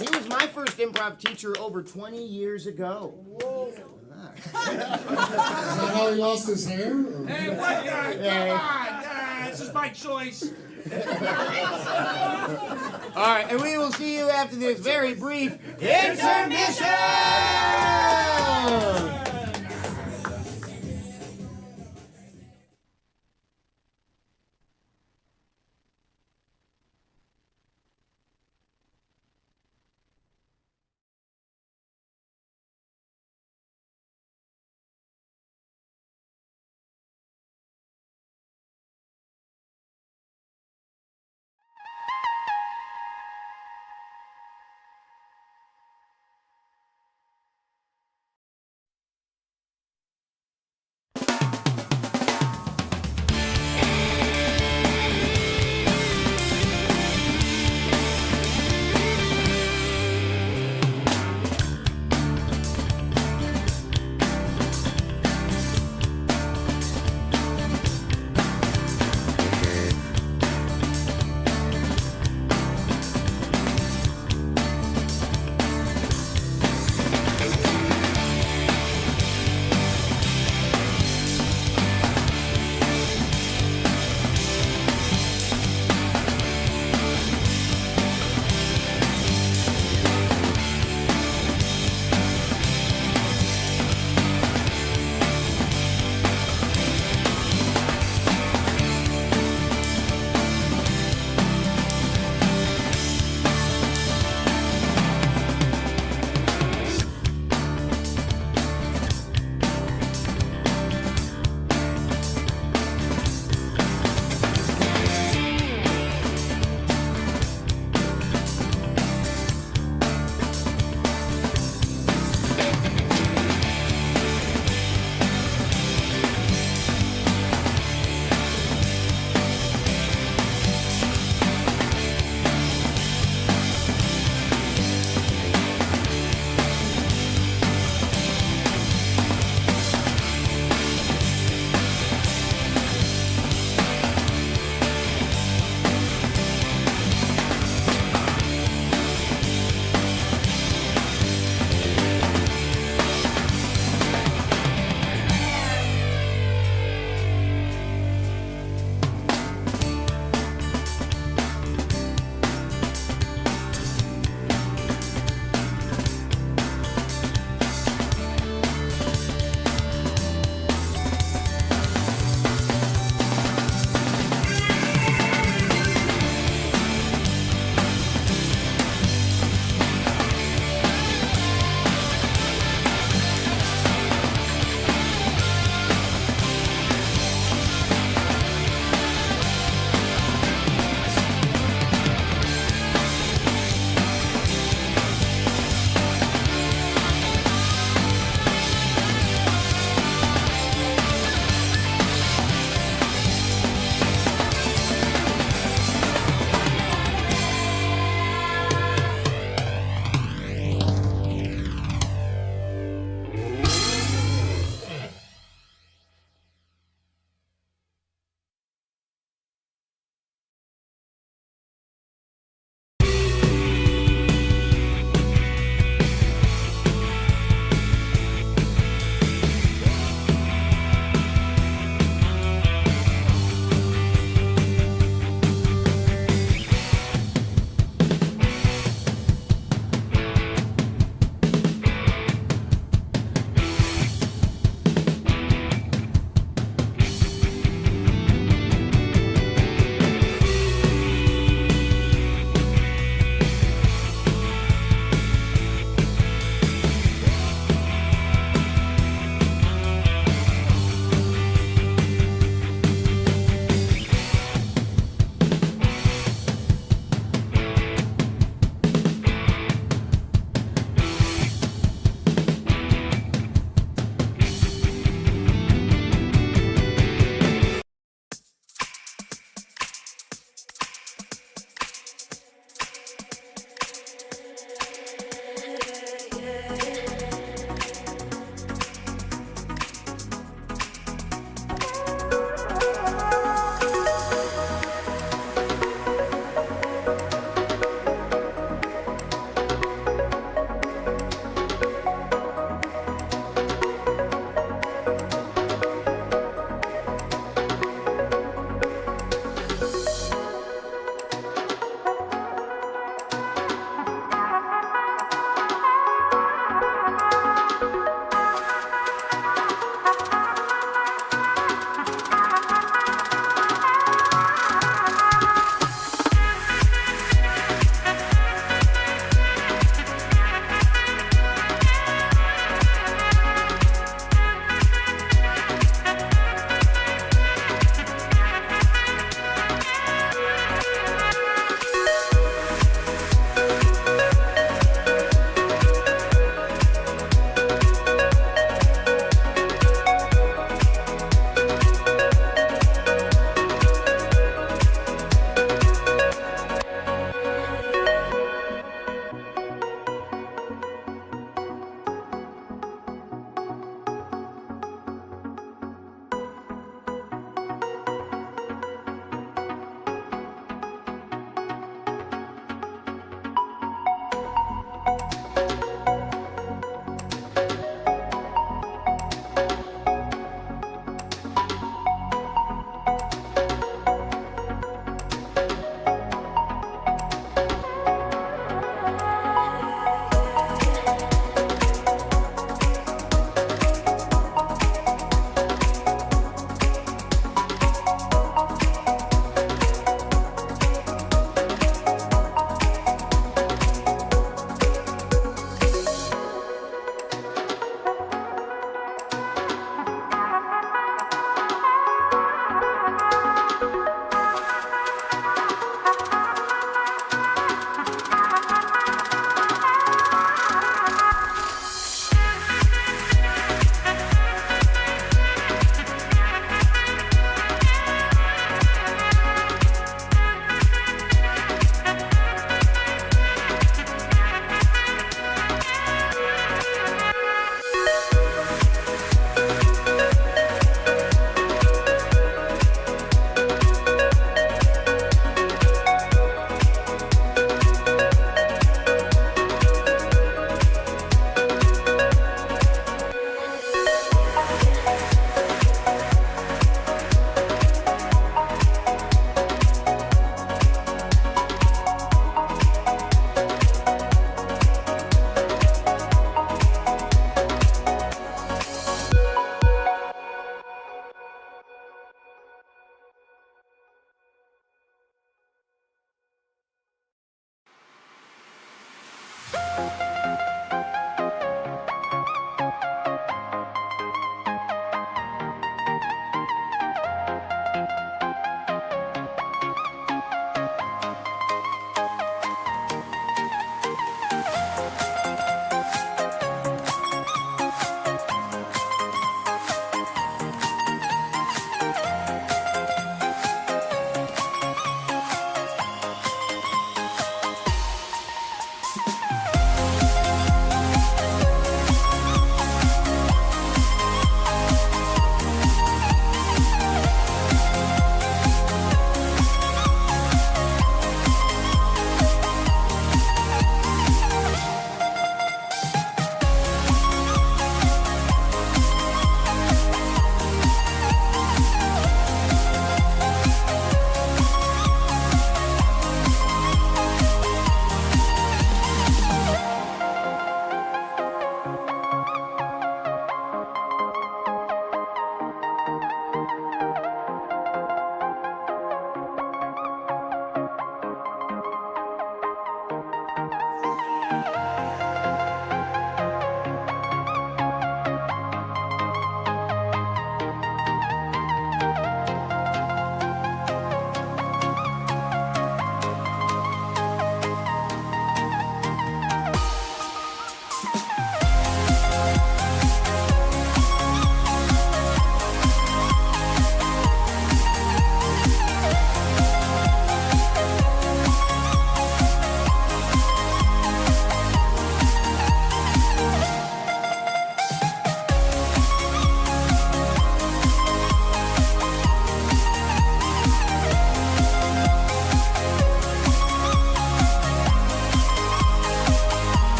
Speaker 2: He was my first improv teacher over 20 years ago.
Speaker 1: Is that how he lost his hair? Or?
Speaker 5: Hey, what the? Come on! This is my choice.
Speaker 2: All right, and we will see you after this very brief intermission!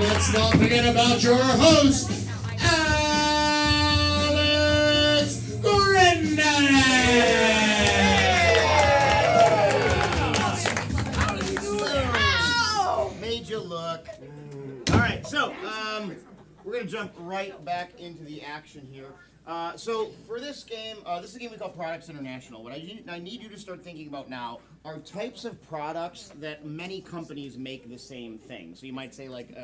Speaker 1: let's not forget about your host, Alex Grinda.
Speaker 2: Made you look. All right, so we're gonna jump right back into the action here. So for this game we call Products International. What I need you to start thinking about now are types of products that many companies make the same thing. So you might say like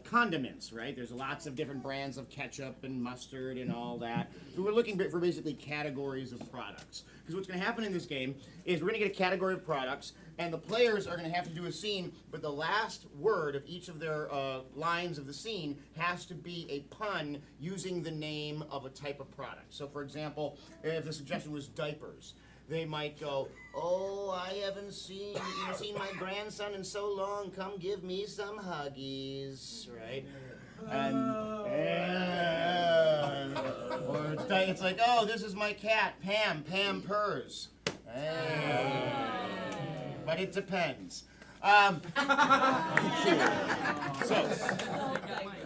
Speaker 2: condiments, right? There's lots of different brands of ketchup and mustard and all that. So we're looking for basically categories of products. Because what's going to happen in this game is we're going to get a category of products, and the players are going to have to do a scene, but the last word of each of their lines of the scene has to be a pun using the name of a type of product. So, for example, if the suggestion was diapers, they might go, "Oh, I haven't seen my grandson in so long. Come give me some huggies," right? And or it's like, "Oh, this is my cat, Pam purrs." But it depends. So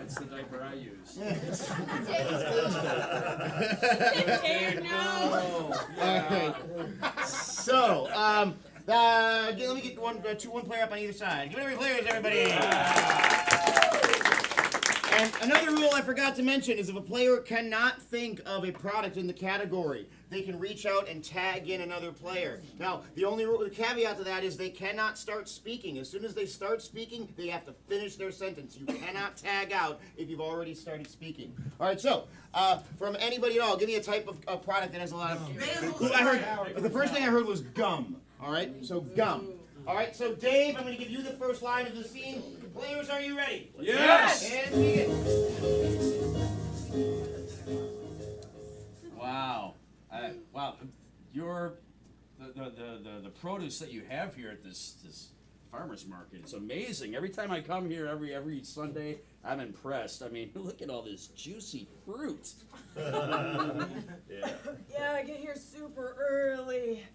Speaker 5: That's the diaper I use.
Speaker 2: Alright. So, let me get one player up on either side. Give it every players, everybody. And another rule I forgot to mention is if a player cannot think of a product in the category, they can reach out and tag in another player. Now, the caveat to that is they cannot start speaking. As soon as they start speaking, they have to finish their sentence. You cannot tag out if you've already started speaking. All right, so from anybody at all, give me a type of product that has a lot of. The first thing I heard was gum. All right, so gum. All right, so Dave, I'm going to give you the first line of the scene. Players, are you ready?
Speaker 5: Yes!
Speaker 2: And begin.
Speaker 5: Wow. Wow. The produce that you have here at this farmer's market, it's amazing. Every time I come here, every Sunday, I'm impressed. I mean, look at all this juicy fruit.
Speaker 4: Yeah, I get here super early.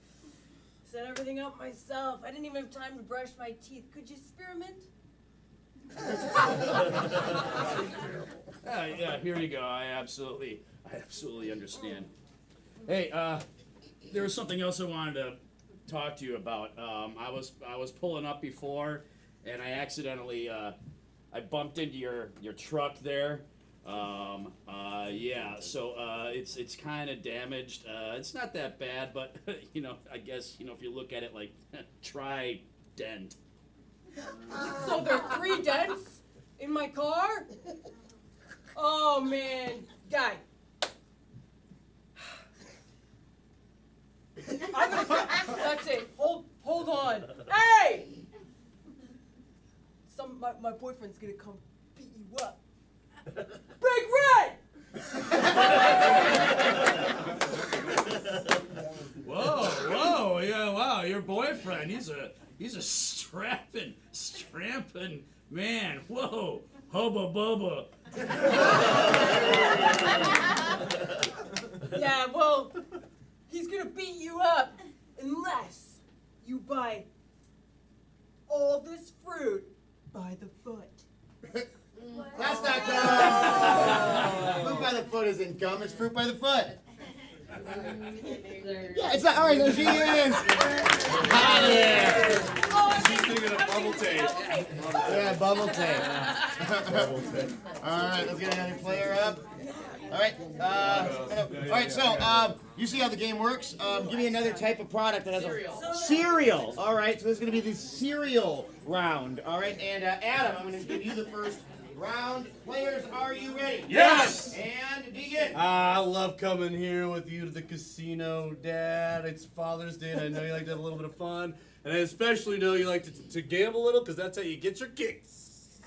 Speaker 4: Set everything up myself. I didn't even have time to brush my teeth. Could you spearmint?
Speaker 5: Yeah, here you go. I absolutely understand. Hey, there was something else I wanted to talk to you about. I was pulling up before, and I accidentally I bumped into your truck there. Yeah, so it's kind of damaged. It's not that bad, but I guess if you look at it like try dent.
Speaker 4: So there are 3 dents in my car? Oh man, guy. That's it. Hold on. Hey! My boyfriend's gonna come beat you up. Big Red!
Speaker 5: Whoa, yeah, wow, your boyfriend, he's a strapping man. Whoa, hubba bubba.
Speaker 4: Yeah, well, he's gonna beat you up unless you buy all this fruit by the foot.
Speaker 2: That's not gum. Fruit by the foot isn't gum. It's fruit by the foot. Yeah, it's not. All right, there she is.
Speaker 6: She's thinking of bubble tape.
Speaker 2: Yeah, bubble tape. All right, let's get another player up. All right. So you see how the game works? Give me another type of product that has a cereal. All right. So this is going to be the cereal round. All right. And Adam, I'm going to give you the first round. Players, are you ready?
Speaker 5: Yes!
Speaker 2: And begin.
Speaker 8: I love coming here with you to the casino, Dad. It's Father's Day, and I know you like to have a little bit of fun. And I especially know you like to gamble a little, because that's how you get your kicks.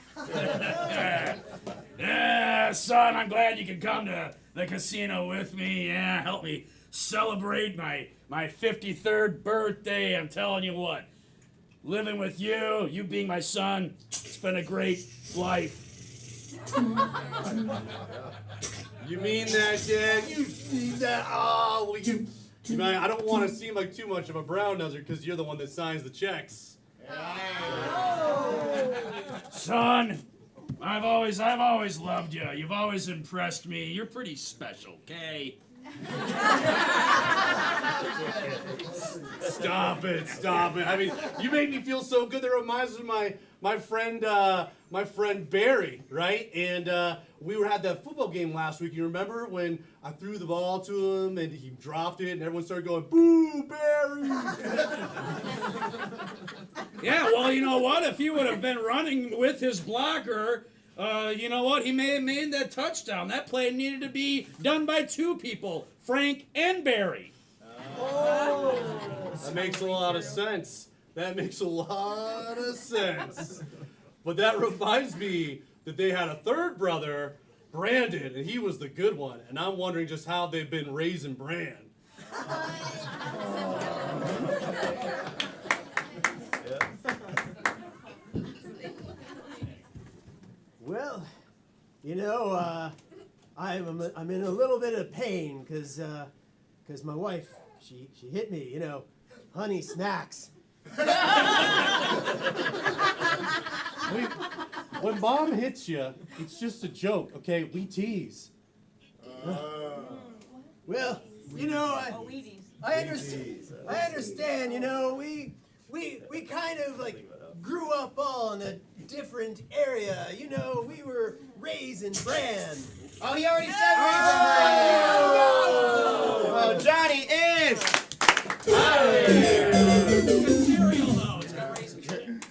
Speaker 5: Yeah, son, I'm glad you could come to the casino with me. Yeah, help me celebrate my 53rd birthday. I'm telling you what, living with you being my son, it's been a great life.
Speaker 8: You mean that, Dad? You mean that? Oh, well, you know, I don't want to seem like too much of a brown noser because you're the one that signs the checks.
Speaker 5: Son, I've always loved you. You've always impressed me. You're pretty special, okay?
Speaker 8: Stop it. I mean, you made me feel so good. That reminds me of my friend Barry, right? And we had that football game last week. You remember when I threw the ball to him and he dropped it and everyone started going, "Boo, Barry!"
Speaker 5: Yeah, well, you know what? If he would have been running with his blocker, you know what? He may have made that touchdown. That play needed to be done by two people, Frank and Barry.
Speaker 8: That makes a lot of sense. But that reminds me that they had a third brother, Brandon, and he was the good one. And I'm wondering just how they've been raising Bran.
Speaker 6: Well, you know, I'm in a little bit of pain because my wife, she hit me, you know, honey smacks.
Speaker 8: When mom hits you, it's just a joke, okay? We tease.
Speaker 6: Well, you know, I understand, you know, we kind of like grew up all in a different area. You know, we were raised in Bran.
Speaker 2: Oh, he already said Raisin Bran! Oh, Johnny is...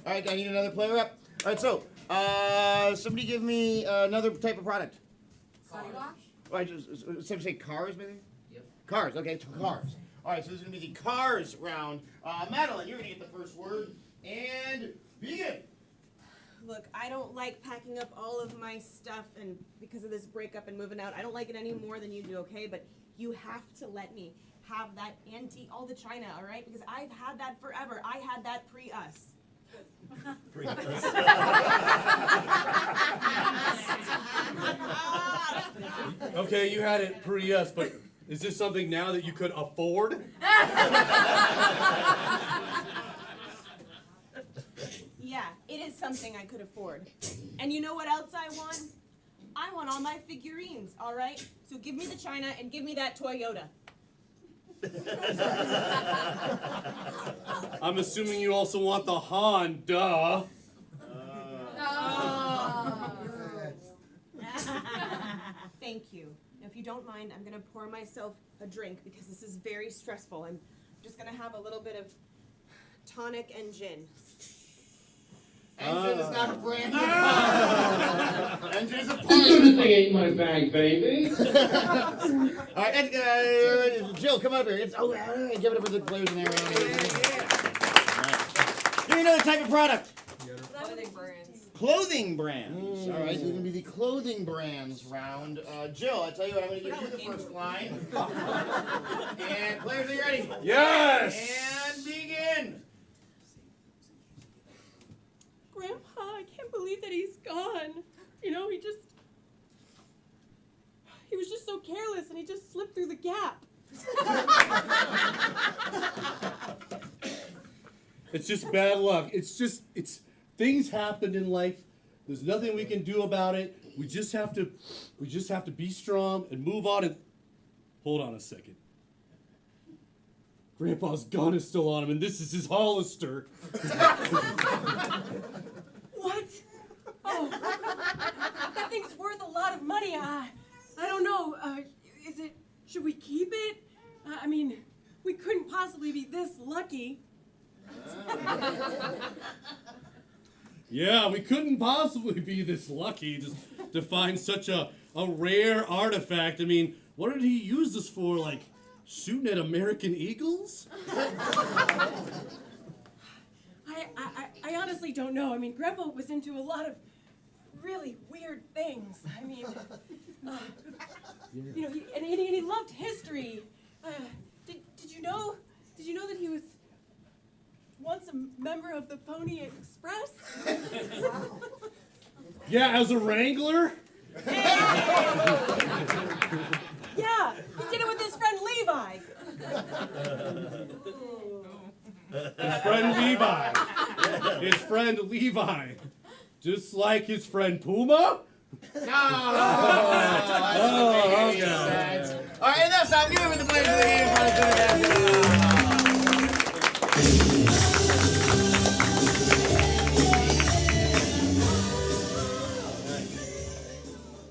Speaker 2: All right, I need another player up. All right, so, somebody give me another type of product.
Speaker 3: Body wash?
Speaker 2: Right, somebody say cars, maybe? Yep. Cars, okay, cars. All right, so this is going to be the cars round. Madeline, you're going to get the first word. And begin.
Speaker 7: Look, I don't like packing up all of my stuff and because of this breakup and moving out. I don't like it any more than you do, okay? But you have to let me have that antique, all the china, all right? Because I've had that forever. I had that pre-us.
Speaker 8: Okay, you had it pre-us, but is this something now that you could afford?
Speaker 7: Yeah, it is something I could afford. And you know what else I want? I want all my figurines, all right? So give me the china and give me that Toyota.
Speaker 8: I'm assuming you also want the Honda.
Speaker 7: Thank you. Now, if you don't mind, I'm going to pour myself a drink because this is very stressful. I'm just going to have a little bit of tonic and gin.
Speaker 2: Engine is not a brand new Engine is a part.
Speaker 5: This ain't my bag, baby.
Speaker 2: All right, and, Jill, come up here. Give it up for the players in there. All right. Give me another type of product.
Speaker 7: Clothing brands.
Speaker 2: Clothing brands. All right, this is going to be the clothing brands round. Jill, I tell you what, I'm going to give you the first line. And players, are you ready?
Speaker 8: Yes!
Speaker 2: And begin.
Speaker 7: Grandpa, I can't believe that he's gone. You know, he was just so careless and he just slipped through the gap.
Speaker 8: It's just bad luck. It's things happen in life. There's nothing we can do about it. We just have to be strong and move on. And hold on a second. Grandpa's gun is still on him, and this is his Hollister.
Speaker 4: What? Oh, that thing's worth a lot of money. I don't know. Should we keep it? I mean, we couldn't possibly be this lucky.
Speaker 8: Yeah, we couldn't possibly be this lucky to find such a rare artifact. I mean, what did he use this for? Like, shooting at American eagles?
Speaker 4: I honestly don't know. I mean, Grandpa was into a lot of really weird things. I mean, you know, he loved history. Did you know that he was once a member of the Pony Express?
Speaker 8: Yeah, as a wrangler?
Speaker 4: Yeah, he did it with his friend Levi.
Speaker 8: His friend Levi. Just like his friend Puma?
Speaker 2: No! All right, enough time. Give it the players of the game.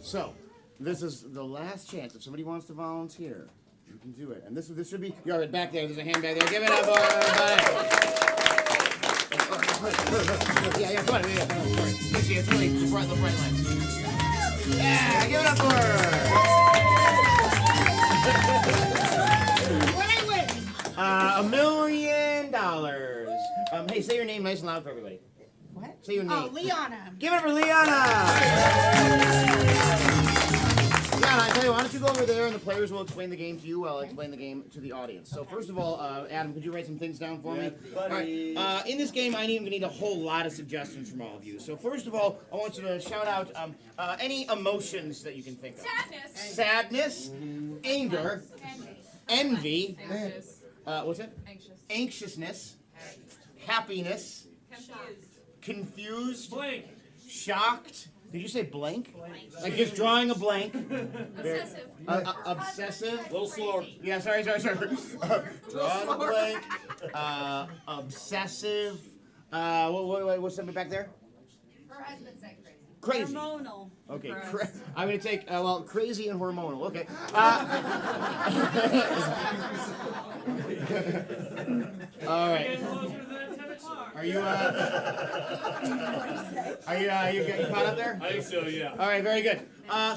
Speaker 2: So, this is the last chance. If somebody wants to volunteer, you can do it. And this should be. You're right back there. There's a hand back there. Give it up, everybody. Yeah, come on. Yeah, come on. Sorry. It's really the bright lights. Yeah, give it up for her. $1 million. Hey, say your name nice and loud for everybody.
Speaker 3: What?
Speaker 2: Say your name.
Speaker 3: Oh, Liana.
Speaker 2: Give it up for Liana. Liana, I tell you, why don't you go over there and the players will explain the game to you while I explain the game to the audience. So first of all, Adam, could you write some things down for me? All right. In this game, I need a whole lot of suggestions from all of you. So first of all, I want you to shout out any emotions that you can think of. Sadness, anger, envy, what's it? Anxiousness, happiness, confused,
Speaker 5: Blank.
Speaker 2: shocked. Did you say blank? Like just drawing a blank.
Speaker 7: Obsessive.
Speaker 2: Obsessive.
Speaker 5: A little slower.
Speaker 2: Yeah, sorry. Drawing a blank. Obsessive. What's something back there?
Speaker 7: Her husband said crazy.
Speaker 2: Crazy.
Speaker 3: Hormonal.
Speaker 2: Okay, I'm gonna take crazy and hormonal. Okay. All right. Are you caught up there?
Speaker 5: I think so, yeah.
Speaker 2: All right, very good.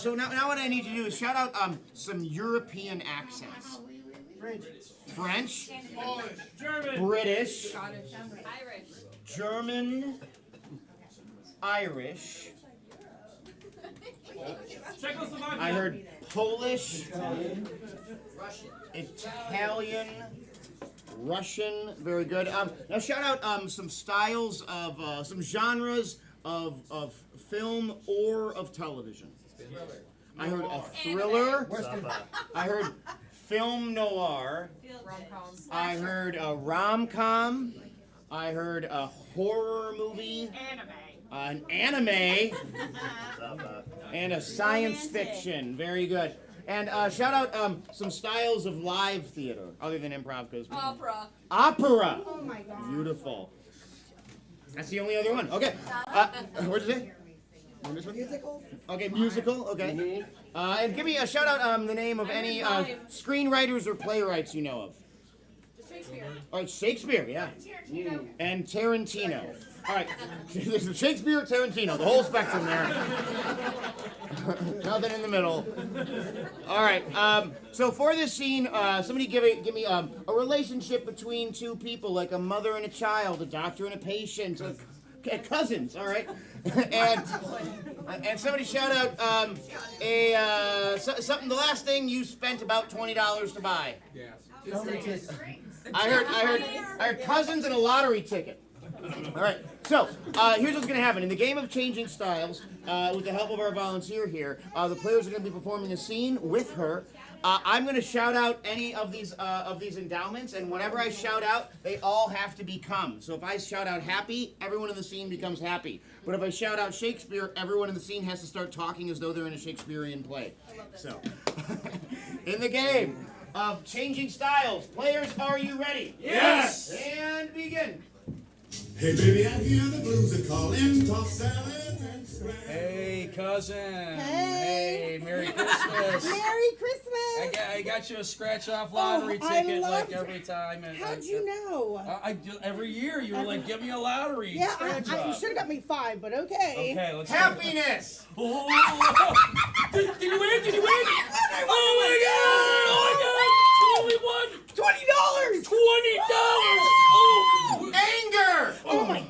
Speaker 2: So now what I need you to do is shout out some European accents. French,
Speaker 5: German.
Speaker 2: British,
Speaker 7: Irish.
Speaker 2: German, Irish.
Speaker 5: Czechoslovakia.
Speaker 2: I heard Polish, Italian, Russian. Very good. Now shout out some styles of some genres of film or of television. I heard a thriller. I heard film noir. I heard a rom-com. I heard a horror movie. An anime. And a science fiction. Very good. And shout out some styles of live theater, other than improv, because
Speaker 7: Opera.
Speaker 2: opera.
Speaker 3: Oh my God.
Speaker 2: Beautiful. That's the only other one. Okay. What did you say?
Speaker 3: Musicals?
Speaker 2: Okay, musical. Okay. And give me a shout out the name of any screenwriters or playwrights you know of.
Speaker 7: Shakespeare.
Speaker 2: All right, Shakespeare. Yeah. And Tarantino. All right, this is Shakespeare, Tarantino, the whole spectrum there. Nothing in the middle. All right. So for this scene, somebody give me a relationship between two people, like a mother and a child, a doctor and a patient, cousins. All right. And somebody shout out something. The last thing you spent about $20 to buy. Yeah. I heard cousins and a lottery ticket. All right, so here's what's going to happen. In the game of Changing Styles, with the help of our volunteer here, the players are going to be performing a scene with her. I'm going to shout out any of these endowments, and whenever I shout out, they all have to become. So if I shout out happy, everyone in the scene becomes happy. But if I shout out Shakespeare, everyone in the scene has to start talking as though they're in a Shakespearean play. So, in the game of Changing Styles, players, are you ready?
Speaker 5: Yes!
Speaker 2: And begin.
Speaker 1: Hey baby, I hear the blues are calling, toss salads and scraps.
Speaker 5: Hey, cousin.
Speaker 3: Hey.
Speaker 5: Merry Christmas.
Speaker 3: Merry Christmas!
Speaker 5: I got you a scratch-off lottery
Speaker 3: I
Speaker 5: ticket
Speaker 3: love
Speaker 5: like
Speaker 3: that.
Speaker 5: every time. And
Speaker 3: How'd you know?
Speaker 5: I do every year. You were like, "Give me a lottery
Speaker 3: Yeah,
Speaker 5: scratch
Speaker 3: you
Speaker 5: off."
Speaker 3: should have got me 5, but okay.
Speaker 5: Okay, let's
Speaker 2: Happiness!
Speaker 5: Oh, did you win? Did you win? Oh my God! Oh my God! Totally won!
Speaker 3: $20!
Speaker 5: $20! Oh!
Speaker 2: Anger!
Speaker 3: Oh my!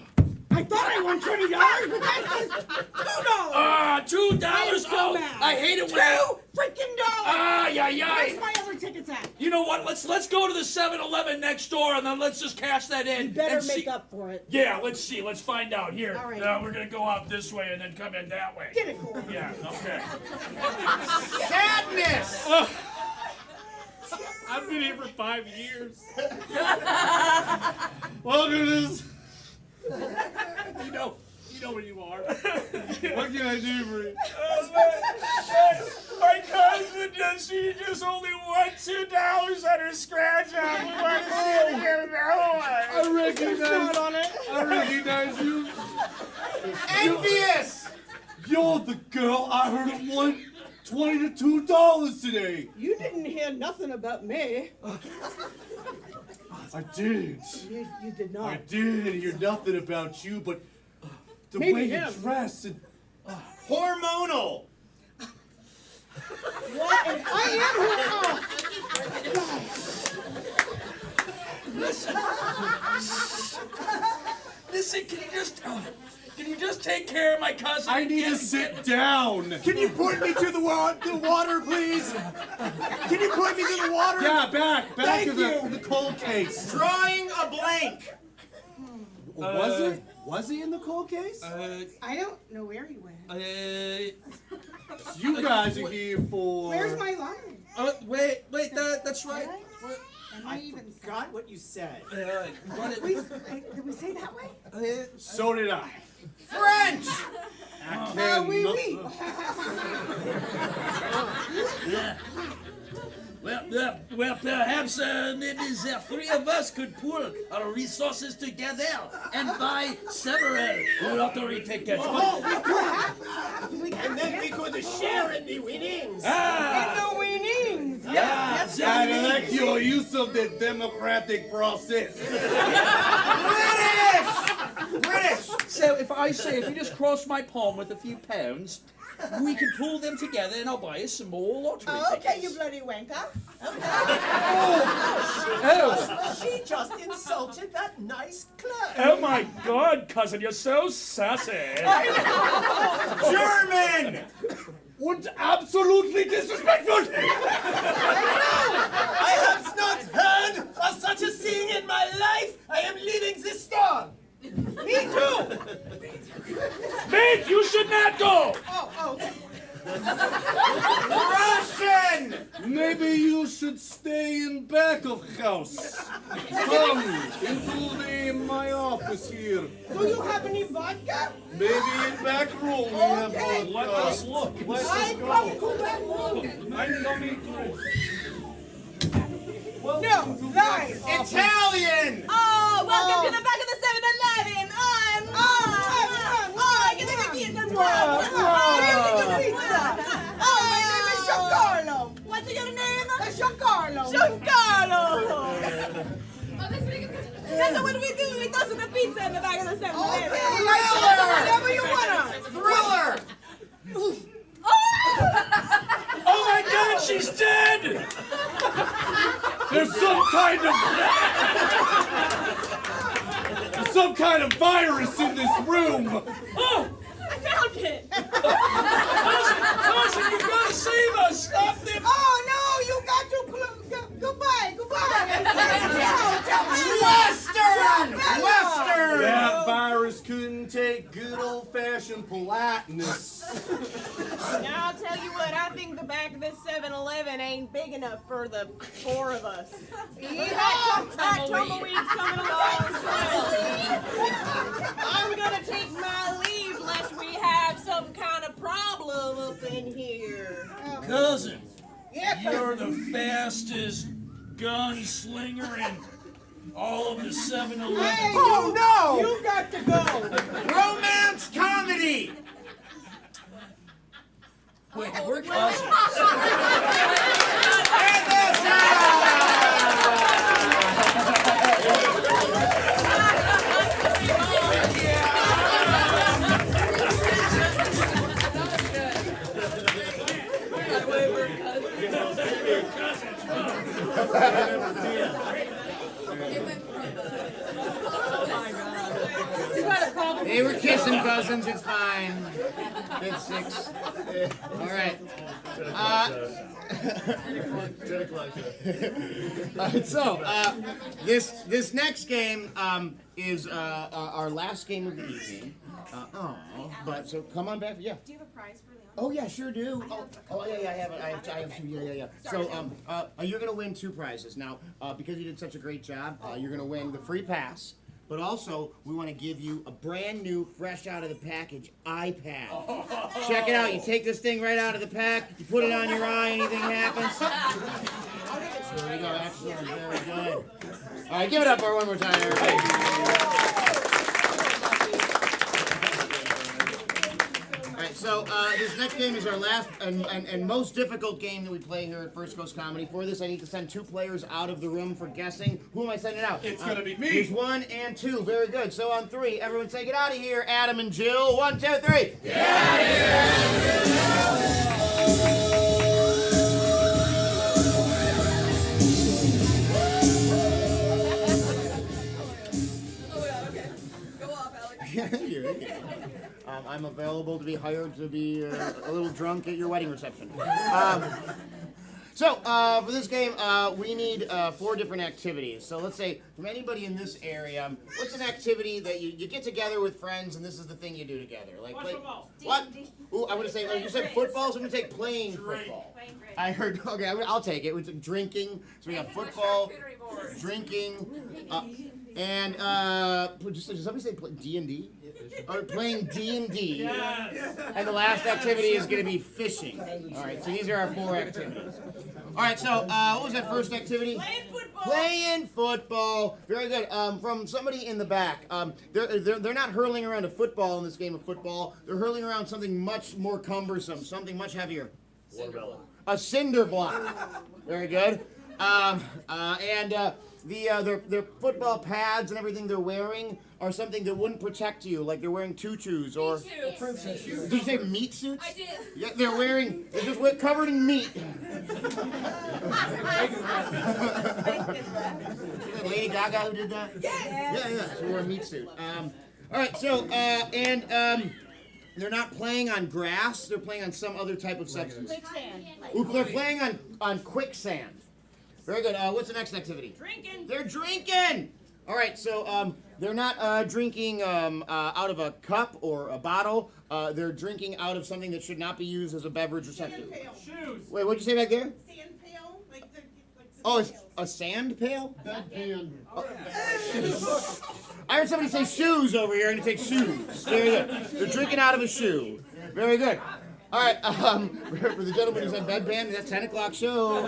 Speaker 3: I thought I won $20, but that says $2!
Speaker 5: $2!
Speaker 3: so mad.
Speaker 5: I hate it when
Speaker 3: $2 freaking dollars! Where's
Speaker 5: Ay!
Speaker 3: my other tickets at?
Speaker 5: You know what? Let's go to the 7-Eleven next door and then let's just cash that in.
Speaker 3: You better
Speaker 5: and
Speaker 3: make
Speaker 5: see.
Speaker 3: up for it.
Speaker 5: Yeah, let's see. Let's find out. Here,
Speaker 3: All right.
Speaker 5: we're gonna go out this way and then come in that way.
Speaker 3: Get it, Corey.
Speaker 5: Yeah. Okay.
Speaker 2: Sadness!
Speaker 8: I've been here for 5 years. Welcome to this.
Speaker 5: You know where you are.
Speaker 8: What can I do for you?
Speaker 5: My cousin she just only won $2 on her scratch off. We want to see her get another one.
Speaker 8: I recognize you.
Speaker 2: Envious!
Speaker 8: You're the girl I heard won $22 today.
Speaker 3: You didn't hear nothing about me.
Speaker 8: I did.
Speaker 3: You did not.
Speaker 8: I did hear nothing about you, but the
Speaker 3: Maybe
Speaker 8: way you
Speaker 3: him.
Speaker 8: dress and
Speaker 2: Hormonal!
Speaker 3: What? And I
Speaker 5: Listen, can you just take care of my cousin?
Speaker 8: I need to sit down.
Speaker 6: Can you point me to the water, please? Can you point me to the water?
Speaker 8: Yeah, back
Speaker 6: Thank
Speaker 8: to
Speaker 6: you.
Speaker 8: the cold case.
Speaker 2: Drawing a blank!
Speaker 8: Was he in the cold case?
Speaker 3: I don't know where he went.
Speaker 8: You guys are here for.
Speaker 3: Where's my line?
Speaker 5: Wait, that's right.
Speaker 3: Am I even
Speaker 6: Forgot what you said.
Speaker 3: Did we say that way?
Speaker 8: So did I.
Speaker 2: French!
Speaker 3: Oui, oui.
Speaker 5: Well, perhaps maybe the three of us could pool our resources together and buy several lottery tickets.
Speaker 6: And then we could share in the winnings.
Speaker 5: Ah,
Speaker 3: The winnings.
Speaker 8: I like your use of the democratic process.
Speaker 2: British!
Speaker 5: so if you just cross my palm with a few pounds, we can pull them together and I'll buy us some more lottery tickets.
Speaker 3: Okay, you bloody wanker.
Speaker 6: She just insulted that nice clerk.
Speaker 5: Oh my God, cousin, you're so sassy.
Speaker 2: German!
Speaker 8: Und absolutely disrespectful.
Speaker 6: I have not heard of such a thing in my life. I am leaving this store.
Speaker 3: Me too.
Speaker 5: Mate, you should not go.
Speaker 3: Okay.
Speaker 2: Russian!
Speaker 8: Maybe you should stay in back of house. Come into my office here.
Speaker 3: Do you have any vodka?
Speaker 8: Maybe in back room we have
Speaker 3: Okay.
Speaker 8: vodka.
Speaker 5: Let us look.
Speaker 3: I come to that room.
Speaker 5: I'm coming through.
Speaker 3: No, lies.
Speaker 2: Italian!
Speaker 7: Oh, welcome to the back of the 7-Eleven. Get the pizza.
Speaker 3: Oh, my name is Giancarlo.
Speaker 7: What's your name?
Speaker 3: Giancarlo.
Speaker 7: Giancarlo. That's what we do. We toss the pizza in the back of the 7-Eleven.
Speaker 3: Whatever you want.
Speaker 2: Thriller!
Speaker 5: Oh my God, she's dead!
Speaker 8: There's some kind of virus in this room.
Speaker 5: Oh,
Speaker 7: I found it.
Speaker 5: cousin, you gotta save us! Stop them!
Speaker 3: Oh, no, you got to... Goodbye.
Speaker 2: Western! Western!
Speaker 8: That virus couldn't take good old-fashioned politeness.
Speaker 7: Now, I'll tell you what, I think the back of this 7-Eleven ain't big enough for the 4 of us. That tumbleweed's coming along slowly. I'm gonna take my leave lest we have some kind of problem up in here.
Speaker 5: Cousin,
Speaker 3: Yeah,
Speaker 5: you're the fastest gunslinger in all of the 7-Eleven.
Speaker 3: Hey,
Speaker 2: Oh, no!
Speaker 3: you got to go.
Speaker 2: Romance comedy!
Speaker 5: Wait, we're cousins.
Speaker 2: They were kissing cousins, it's fine. It's 6. All right. So, this next game is our last game of the evening. But so come on back. Yeah.
Speaker 7: Do you have a prize for Leon?
Speaker 2: Oh yeah, sure do. Yeah, I have 2. Yeah. So you're gonna win 2 prizes now because you did such a great job. You're gonna win the free pass but also we want to give you a brand new, fresh out of the package iPad. Check it out. You take this thing right out of the pack, you put it on your eye, anything happens. There we go. Excellent. Very good. All right, give it up for one more time, everybody. All right, so this next game is our last and most difficult game that we play here at First Coast Comedy. For this, I need to send 2 players out of the room for guessing. Who am I sending out?
Speaker 5: It's gonna be me.
Speaker 2: Here's 1 and 2. Very good. So on 3, everyone say, get out of here, Adam and Jill. 1, 2, 3. Get out of here! I'm available to be hired to be a little drunk at your wedding reception. So for this game, we need 4 different activities. So let's say from anybody in this area, what's an activity that you get together with friends and this is the thing you do together? Like play, what? Ooh, I'm gonna say you said football, so I'm gonna take playing football. I heard. Okay, I'll take it. It's drinking. So we got football, drinking, and did somebody say D&D? Or playing D&D. Yes. And the last activity is going to be fishing. All right, so these are our 4 activities. All right, so what was that first activity?
Speaker 7: Playing football.
Speaker 2: Playing football. Very good. From somebody in the back. They're not hurling around a football in this game of football. They're hurling around something much more cumbersome, something much heavier. A cinder block. Very good. Their football pads and everything they're wearing are something that wouldn't protect you, like they're wearing tutus or. Did you say meat suits?
Speaker 7: I did.
Speaker 2: Yeah, they're just covered in meat. Lady Gaga who did that?
Speaker 7: Yes.
Speaker 2: Yeah. So we're a meat suit. All right. So they're not playing on grass. They're playing on some other type of substance.
Speaker 7: Quicksand.
Speaker 2: Ooh, they're playing on quicksand. Very good. What's the next activity?
Speaker 7: Drinking.
Speaker 2: They're drinking! All right, so they're not drinking out of a cup or a bottle. They're drinking out of something that should not be used as a beverage receptacle.
Speaker 5: Shoes.
Speaker 2: Wait, what'd you say back there?
Speaker 7: Sand pail. Like
Speaker 2: Oh, it's a sand pail?
Speaker 1: Bedpan.
Speaker 2: I heard somebody say shoes over here, and it takes shoes. Very good. They're drinking out of a shoe. Very good. All right, for the gentleman who said bedpan, that 10 o'clock show.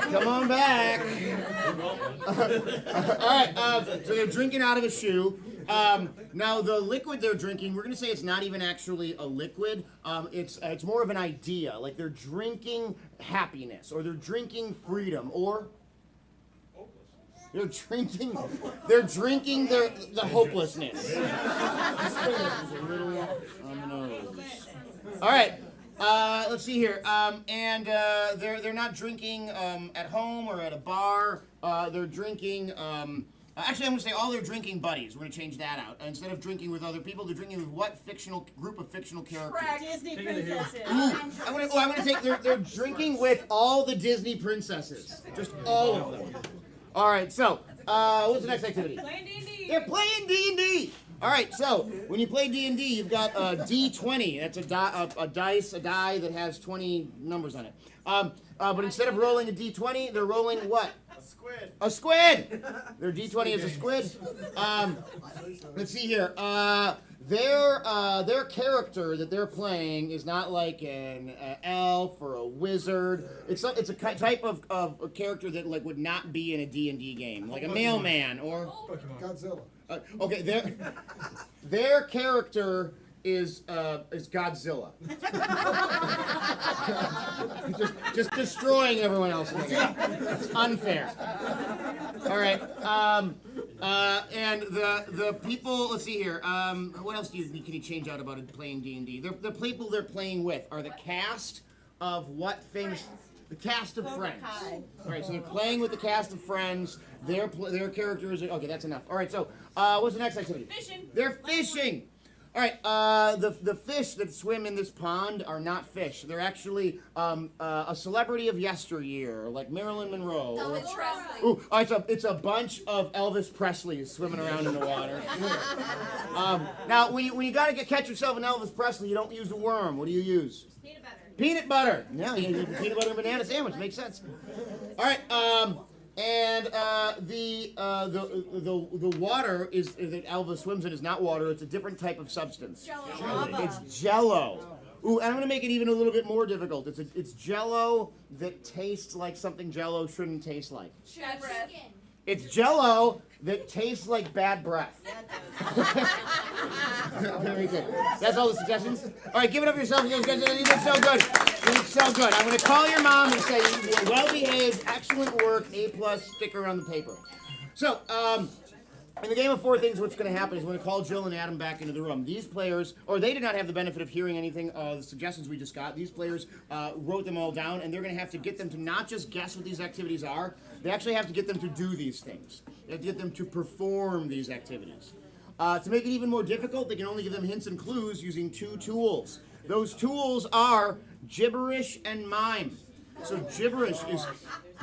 Speaker 2: Come on back. All right, so they're drinking out of a shoe. Now, the liquid they're drinking, we're going to say it's not even actually a liquid. It's more of an idea. Like they're drinking happiness, or they're drinking freedom, or they're drinking the hopelessness. All right. Let's see here. They're not drinking at home or at a bar. They're drinking. Actually, I'm going to say all their drinking buddies. We're going to change that out. Instead of drinking with other people, they're drinking with what group of fictional characters?
Speaker 7: Disney princesses.
Speaker 2: I'm going to take. They're drinking with all the Disney princesses. Just all of them. All right. So, what's the next activity?
Speaker 7: Playing D&D.
Speaker 2: They're playing D&D. All right, so when you play D&D, you've got a D20. That's a die that has 20 numbers on it. But instead of rolling a D20, they're rolling what? A squid. Their D20 is a squid. Let's see here. Their character that they're playing is not like an elf or a wizard. It's a type of character that like would not be in a D&D game, like a mailman or
Speaker 1: Godzilla.
Speaker 2: Okay, their character is Godzilla. just destroying everyone else in the game. It's unfair. All right. And the people. Let's see here. What else can you change out about playing D&D? The people they're playing with are the cast of what famous? The cast of Friends. All right, so they're playing with the cast of Friends. Their characters. Okay, that's enough. All right, so what's the next activity?
Speaker 7: Fishing.
Speaker 2: They're fishing. All right, the fish that swim in this pond are not fish. They're actually a celebrity of yesteryear, like Marilyn Monroe.
Speaker 7: Elvis Presley.
Speaker 2: Ooh, it's a bunch of Elvis Presleys swimming around in the water. Now, when you got to catch yourself an Elvis Presley, you don't use a worm. What do you use?
Speaker 7: Peanut butter.
Speaker 2: Peanut butter. Yeah, you use peanut butter and banana sandwich. Makes sense. All right. And the water that Alva swims in is not water. It's a different type of substance. It's Jello. Ooh, and I'm gonna make it even a little bit more difficult. It's Jello that tastes like something Jello shouldn't taste like. It's Jello that tastes like bad breath. Very good. That's all the suggestions. All right, give it up for yourself. You guys did so good. You did so good. I'm going to call your mom and say, well behaved, excellent work, A+, sticker on the paper. So, in the game of 4 things, what's going to happen is we're going to call Jill and Adam back into the room. These players, or they did not have the benefit of hearing anything, the suggestions we just got. These players wrote them all down, and they're going to have to get them to not just guess what these activities are, they actually have to get them to do these things. They have to get them to perform these activities. To make it even more difficult, they can only give them hints and clues using 2 tools. Those tools are gibberish and mime. So gibberish is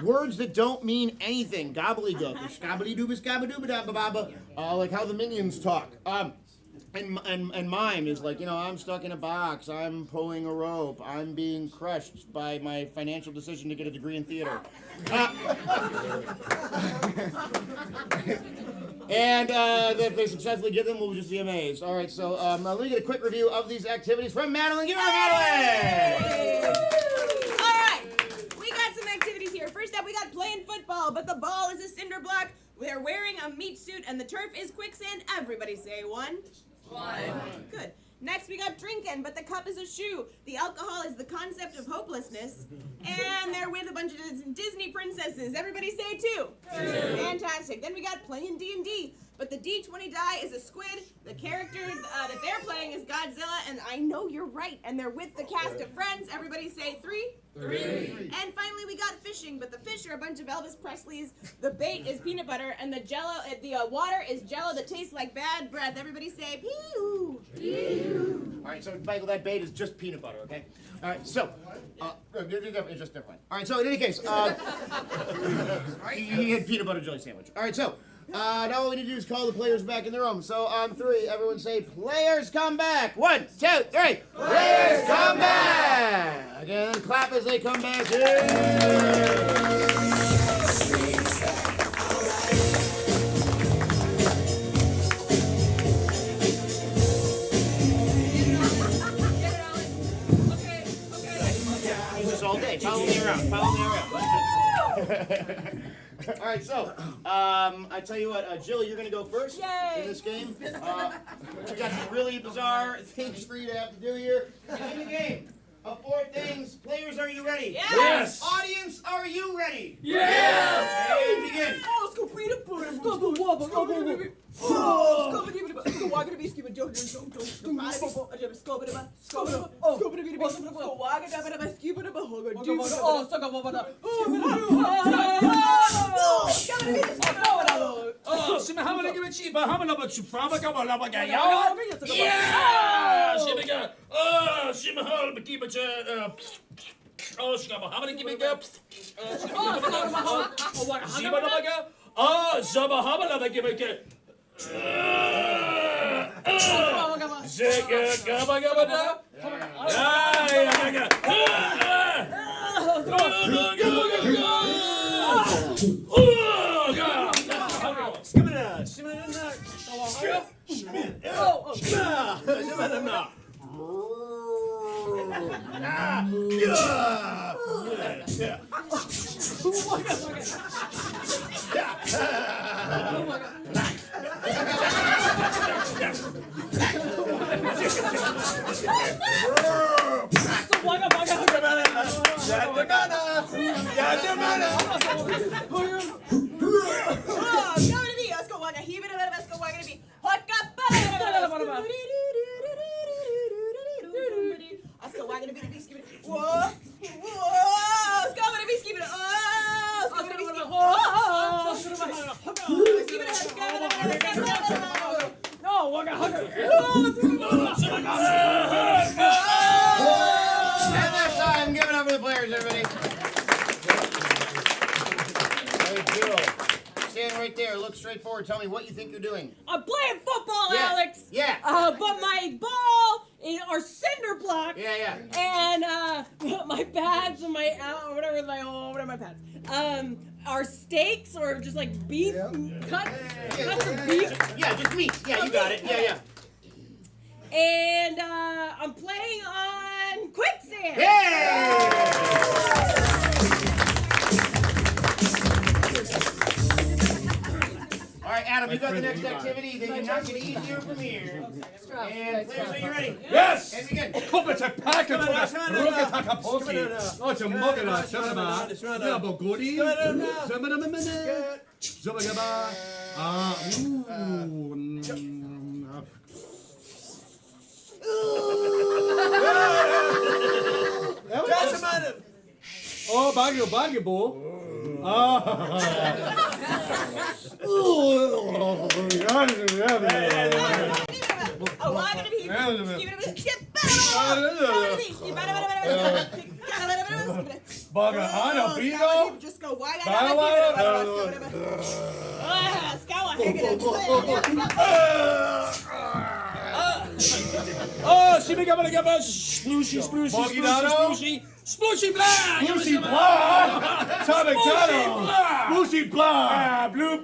Speaker 2: words that don't mean anything. Gobbledygook, like how the minions talk. And mime is like, I'm stuck in a box, I'm pulling a rope, I'm being crushed by my financial decision to get a degree in theater. And if they successfully get them, we'll just be amazed. All right, so let me get a quick review of these activities from Madeline. Give it up, Madeline!
Speaker 7: All right, we got some activities here. First up, we got playing football, but the ball is a cinder block. They're wearing a meat suit, and the turf is quicksand. Everybody say one. Good. Next, we got drinking, but the cup is a shoe. The alcohol is the concept of hopelessness. And they're with a bunch of Disney princesses. Everybody say 2. Fantastic. Then we got playing D&D, but the D20 die is a squid. The character that they're playing is Godzilla, and I know you're right. And they're with the cast of Friends. Everybody say 3. And finally, we got fishing, but the fish are a bunch of Elvis Presleys. The bait is peanut butter, and the water is Jello that tastes like bad breath. Everybody say pew.
Speaker 2: All right, so Michael, that bait is just peanut butter, okay? All right, so it's just different. All right, so in any case, he had peanut butter jelly sandwich. All right, so now all we need to do is call the players back in the room. So on 3, everyone say, players come back. 1, 2, 3. Players come back. Again, clap as they come back. Yeah. All day. Follow me around. All right, so I tell you what, Jill, you're going to go first in this game. We got some really bizarre things for you to have to do here. In the game of 4 things, players, are you ready?
Speaker 5: Yes.
Speaker 2: Audience, are you ready?
Speaker 5: Yes.
Speaker 2: And begin. Straightforward. Tell me what you think you're doing.
Speaker 3: I'm playing football, Alex.
Speaker 2: Yeah.
Speaker 3: But my ball are cinder blocks.
Speaker 2: Yeah.
Speaker 3: And my pads and what are my pads?
Speaker 7: are steaks or just like beef cuts of beef.
Speaker 2: Yeah, just meat. Yeah, you got it. Yeah.
Speaker 7: And I'm playing on quicksand.
Speaker 2: All right, Adam, you got the next activity. Then you're not going to easier from here. And players, are you ready?
Speaker 5: Yes!
Speaker 2: And begin.
Speaker 5: Kopete packet for the Rukatakapoki. Oh, it's a mugana, Shabba, Yaboguri, Zabagaba. Oh, baggy ball. Baga, ano, Pino?
Speaker 7: Just go wide.
Speaker 5: Oh, she make up a splooshy, splooshy blah! Splooshy blah! Tabitano! Splooshy blah! Blue.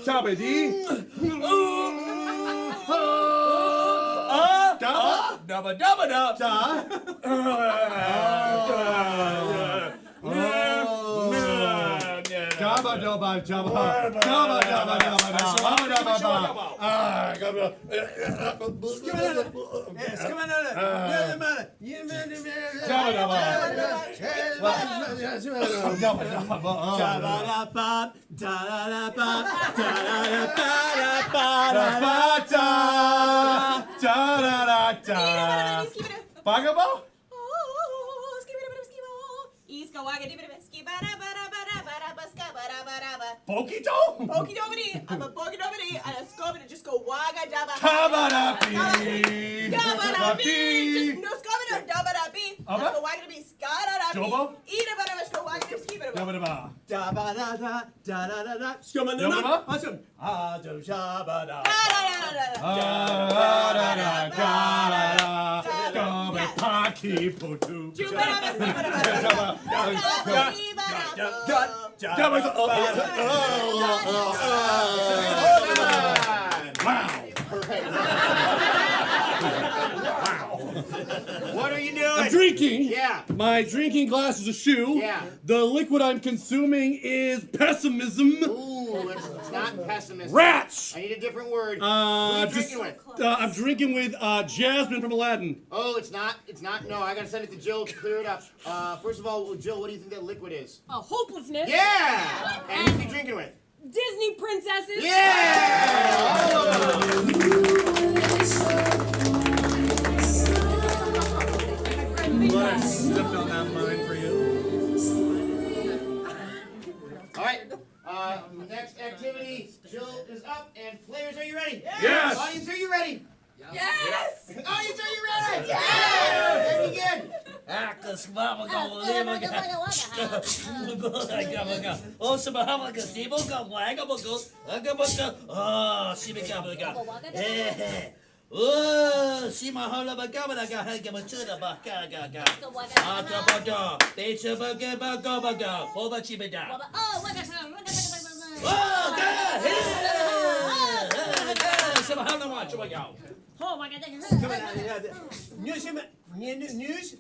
Speaker 5: Tabidi! Dabba. Bagabo? Pokito?
Speaker 7: Pokey-dobity, I'm a pokey-dobity, and a scobity, just go waga-dabba.
Speaker 5: Kabadapi!
Speaker 7: Scabba-dabby! Just no scobity, dabba-dabby.
Speaker 5: Abba?
Speaker 7: Just go waga-dabby, scada-dabby.
Speaker 5: Jobo?
Speaker 7: Eat-a-bada, just go waga-dabby, skibba-dabba.
Speaker 5: Dabba.
Speaker 6: Da-ba-da-da.
Speaker 5: Dabba.
Speaker 6: Awesome. Da-da-da-da.
Speaker 5: Paki potu.
Speaker 7: Juba-dabba, skibba-dabba.
Speaker 2: What are you doing?
Speaker 5: I'm drinking.
Speaker 2: Yeah.
Speaker 5: My drinking glass is a shoe.
Speaker 2: Yeah.
Speaker 5: The liquid I'm consuming is pessimism.
Speaker 2: Ooh, it's not pessimistic.
Speaker 5: Rats.
Speaker 2: I need a different word. What are you drinking with?
Speaker 5: I'm drinking with Jasmine from Aladdin.
Speaker 2: Oh, it's not. No, I gotta send it to Jill to clear it up. First of all, Jill, what do you think that liquid is?
Speaker 7: Hopelessness.
Speaker 2: Yeah. And who's you drinking with?
Speaker 7: Disney princesses.
Speaker 2: Yeah.
Speaker 6: Stepped on that mine for you.
Speaker 2: All right. Next activity. Jill is up, and players, are you ready?
Speaker 5: Yes.
Speaker 2: Audience, are you ready?
Speaker 7: Yes.
Speaker 2: Audience, are you ready? Yeah. And begin.
Speaker 9: Oh, she my whole of a governor got her give a to the back.
Speaker 7: Oh my God.
Speaker 6: News.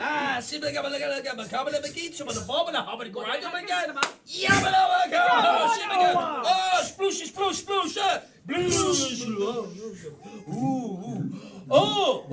Speaker 9: Ah, see me come look at the keep some of the bomb and a hobbit grind again. Oh, sploosh, blues. Ooh. Oh.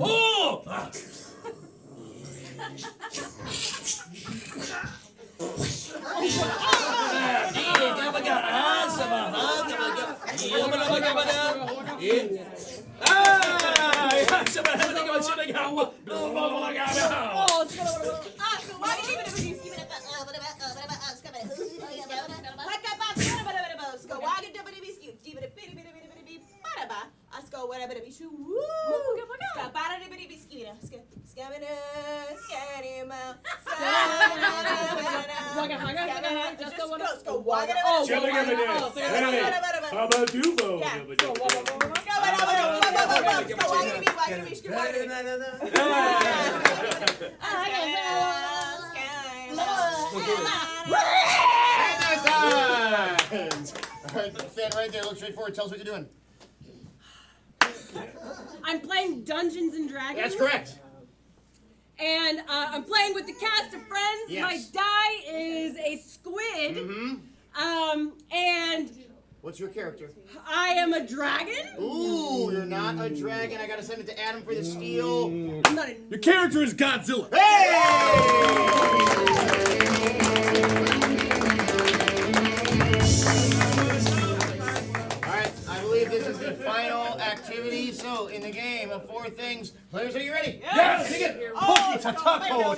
Speaker 2: Stand right there, look straight forward, tell us what you're doing.
Speaker 7: I'm playing Dungeons and Dragons.
Speaker 2: That's correct.
Speaker 7: And I'm playing with the cast of friends.
Speaker 2: Yes.
Speaker 7: My die is a squid. And
Speaker 2: What's your character?
Speaker 7: I am a dragon.
Speaker 2: Ooh, you're not a dragon. I gotta send it to Adam for the steal.
Speaker 7: I'm not a...
Speaker 8: Your character is Godzilla.
Speaker 2: Alright, I believe this is the final activity. So, in the game of 4 things, players, are you ready?
Speaker 8: Yes!
Speaker 6: Oh,
Speaker 8: Taco,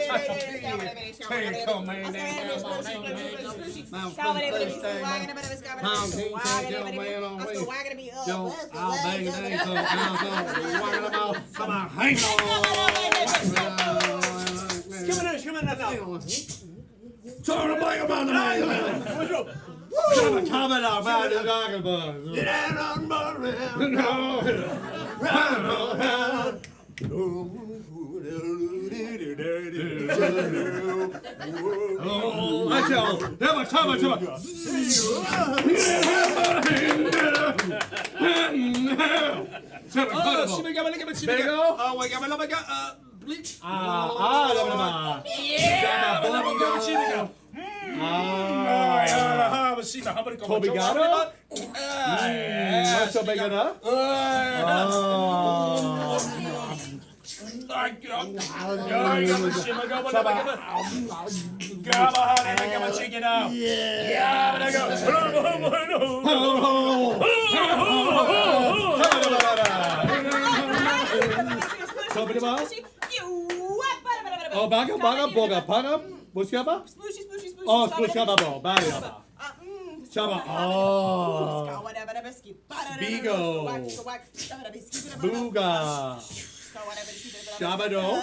Speaker 8: Shabado,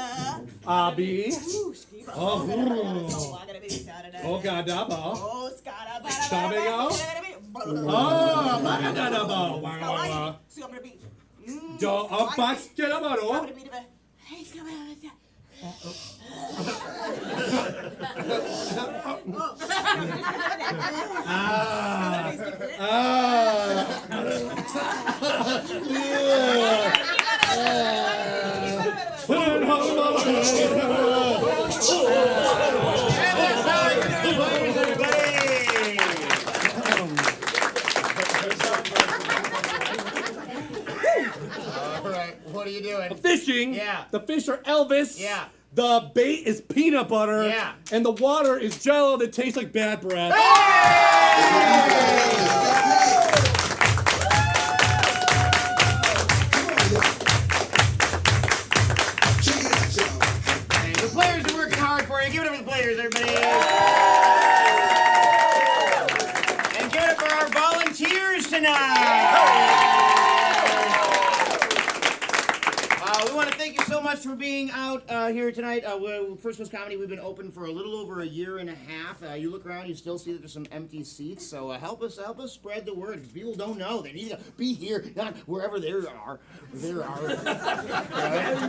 Speaker 8: Abi, Ogadaba, Shabago, Magadaba, Do Abax Gelabaro.
Speaker 2: What are you doing?
Speaker 8: Fishing.
Speaker 2: Yeah.
Speaker 8: The fish are Elvis.
Speaker 2: Yeah.
Speaker 8: The bait is peanut butter.
Speaker 2: Yeah.
Speaker 8: And the water is Jello that tastes like bad breath.
Speaker 2: The players are working hard for you. Give it up for the players, everybody. And give it up for our volunteers tonight. We want to thank you so much for being out here tonight. First Coast Comedy, we've been open for a little over a year and a half. You look around, you still see that there's some empty seats. So help us spread the word. Because people don't know. They need to be here, not wherever they are. There are.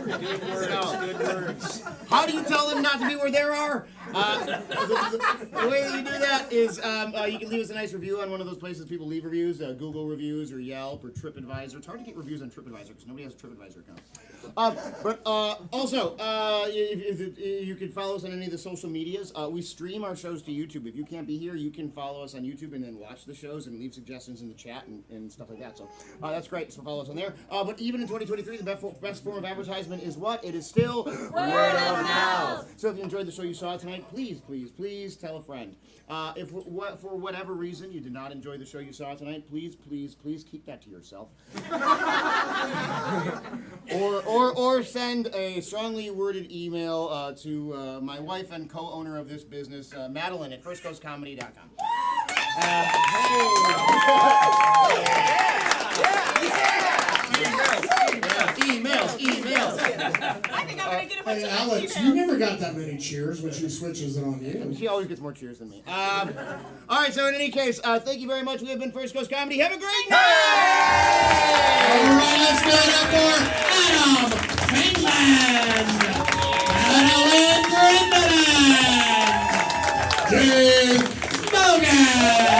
Speaker 2: Good words. How do you tell them not to be where there are? The way that you do that is you can leave us a nice review on one of those places people leave reviews, Google reviews or Yelp or TripAdvisor. It's hard to get reviews on TripAdvisor because nobody has a TripAdvisor account. But Also, if you can follow us on any of the social medias. We stream our shows to YouTube. If you can't be here, you can follow us on YouTube and then watch the shows and leave suggestions in the chat and stuff like that. So that's great. So follow us on there. But even in 2023, the best form of advertisement is what? It is still word of mouth. So if you enjoyed the show you saw tonight, please tell a friend. If for whatever reason you did not enjoy the show you saw tonight, please keep that to yourself. or send a strongly worded email to my wife and co-owner of this business, Madeline at firstcoastcomedy.com. Emails.
Speaker 7: I think I'm gonna get a bunch
Speaker 1: Hey,
Speaker 7: of
Speaker 1: Alex,
Speaker 7: emails.
Speaker 1: you never got that many cheers when she switches it on you.
Speaker 2: She always gets more cheers than me. All right, so in any case, thank you very much. We have been First Coast Comedy. Have a great night!
Speaker 1: All right, let's go up for Adam Finland, Madeline Grimbergen, Keith Bogan.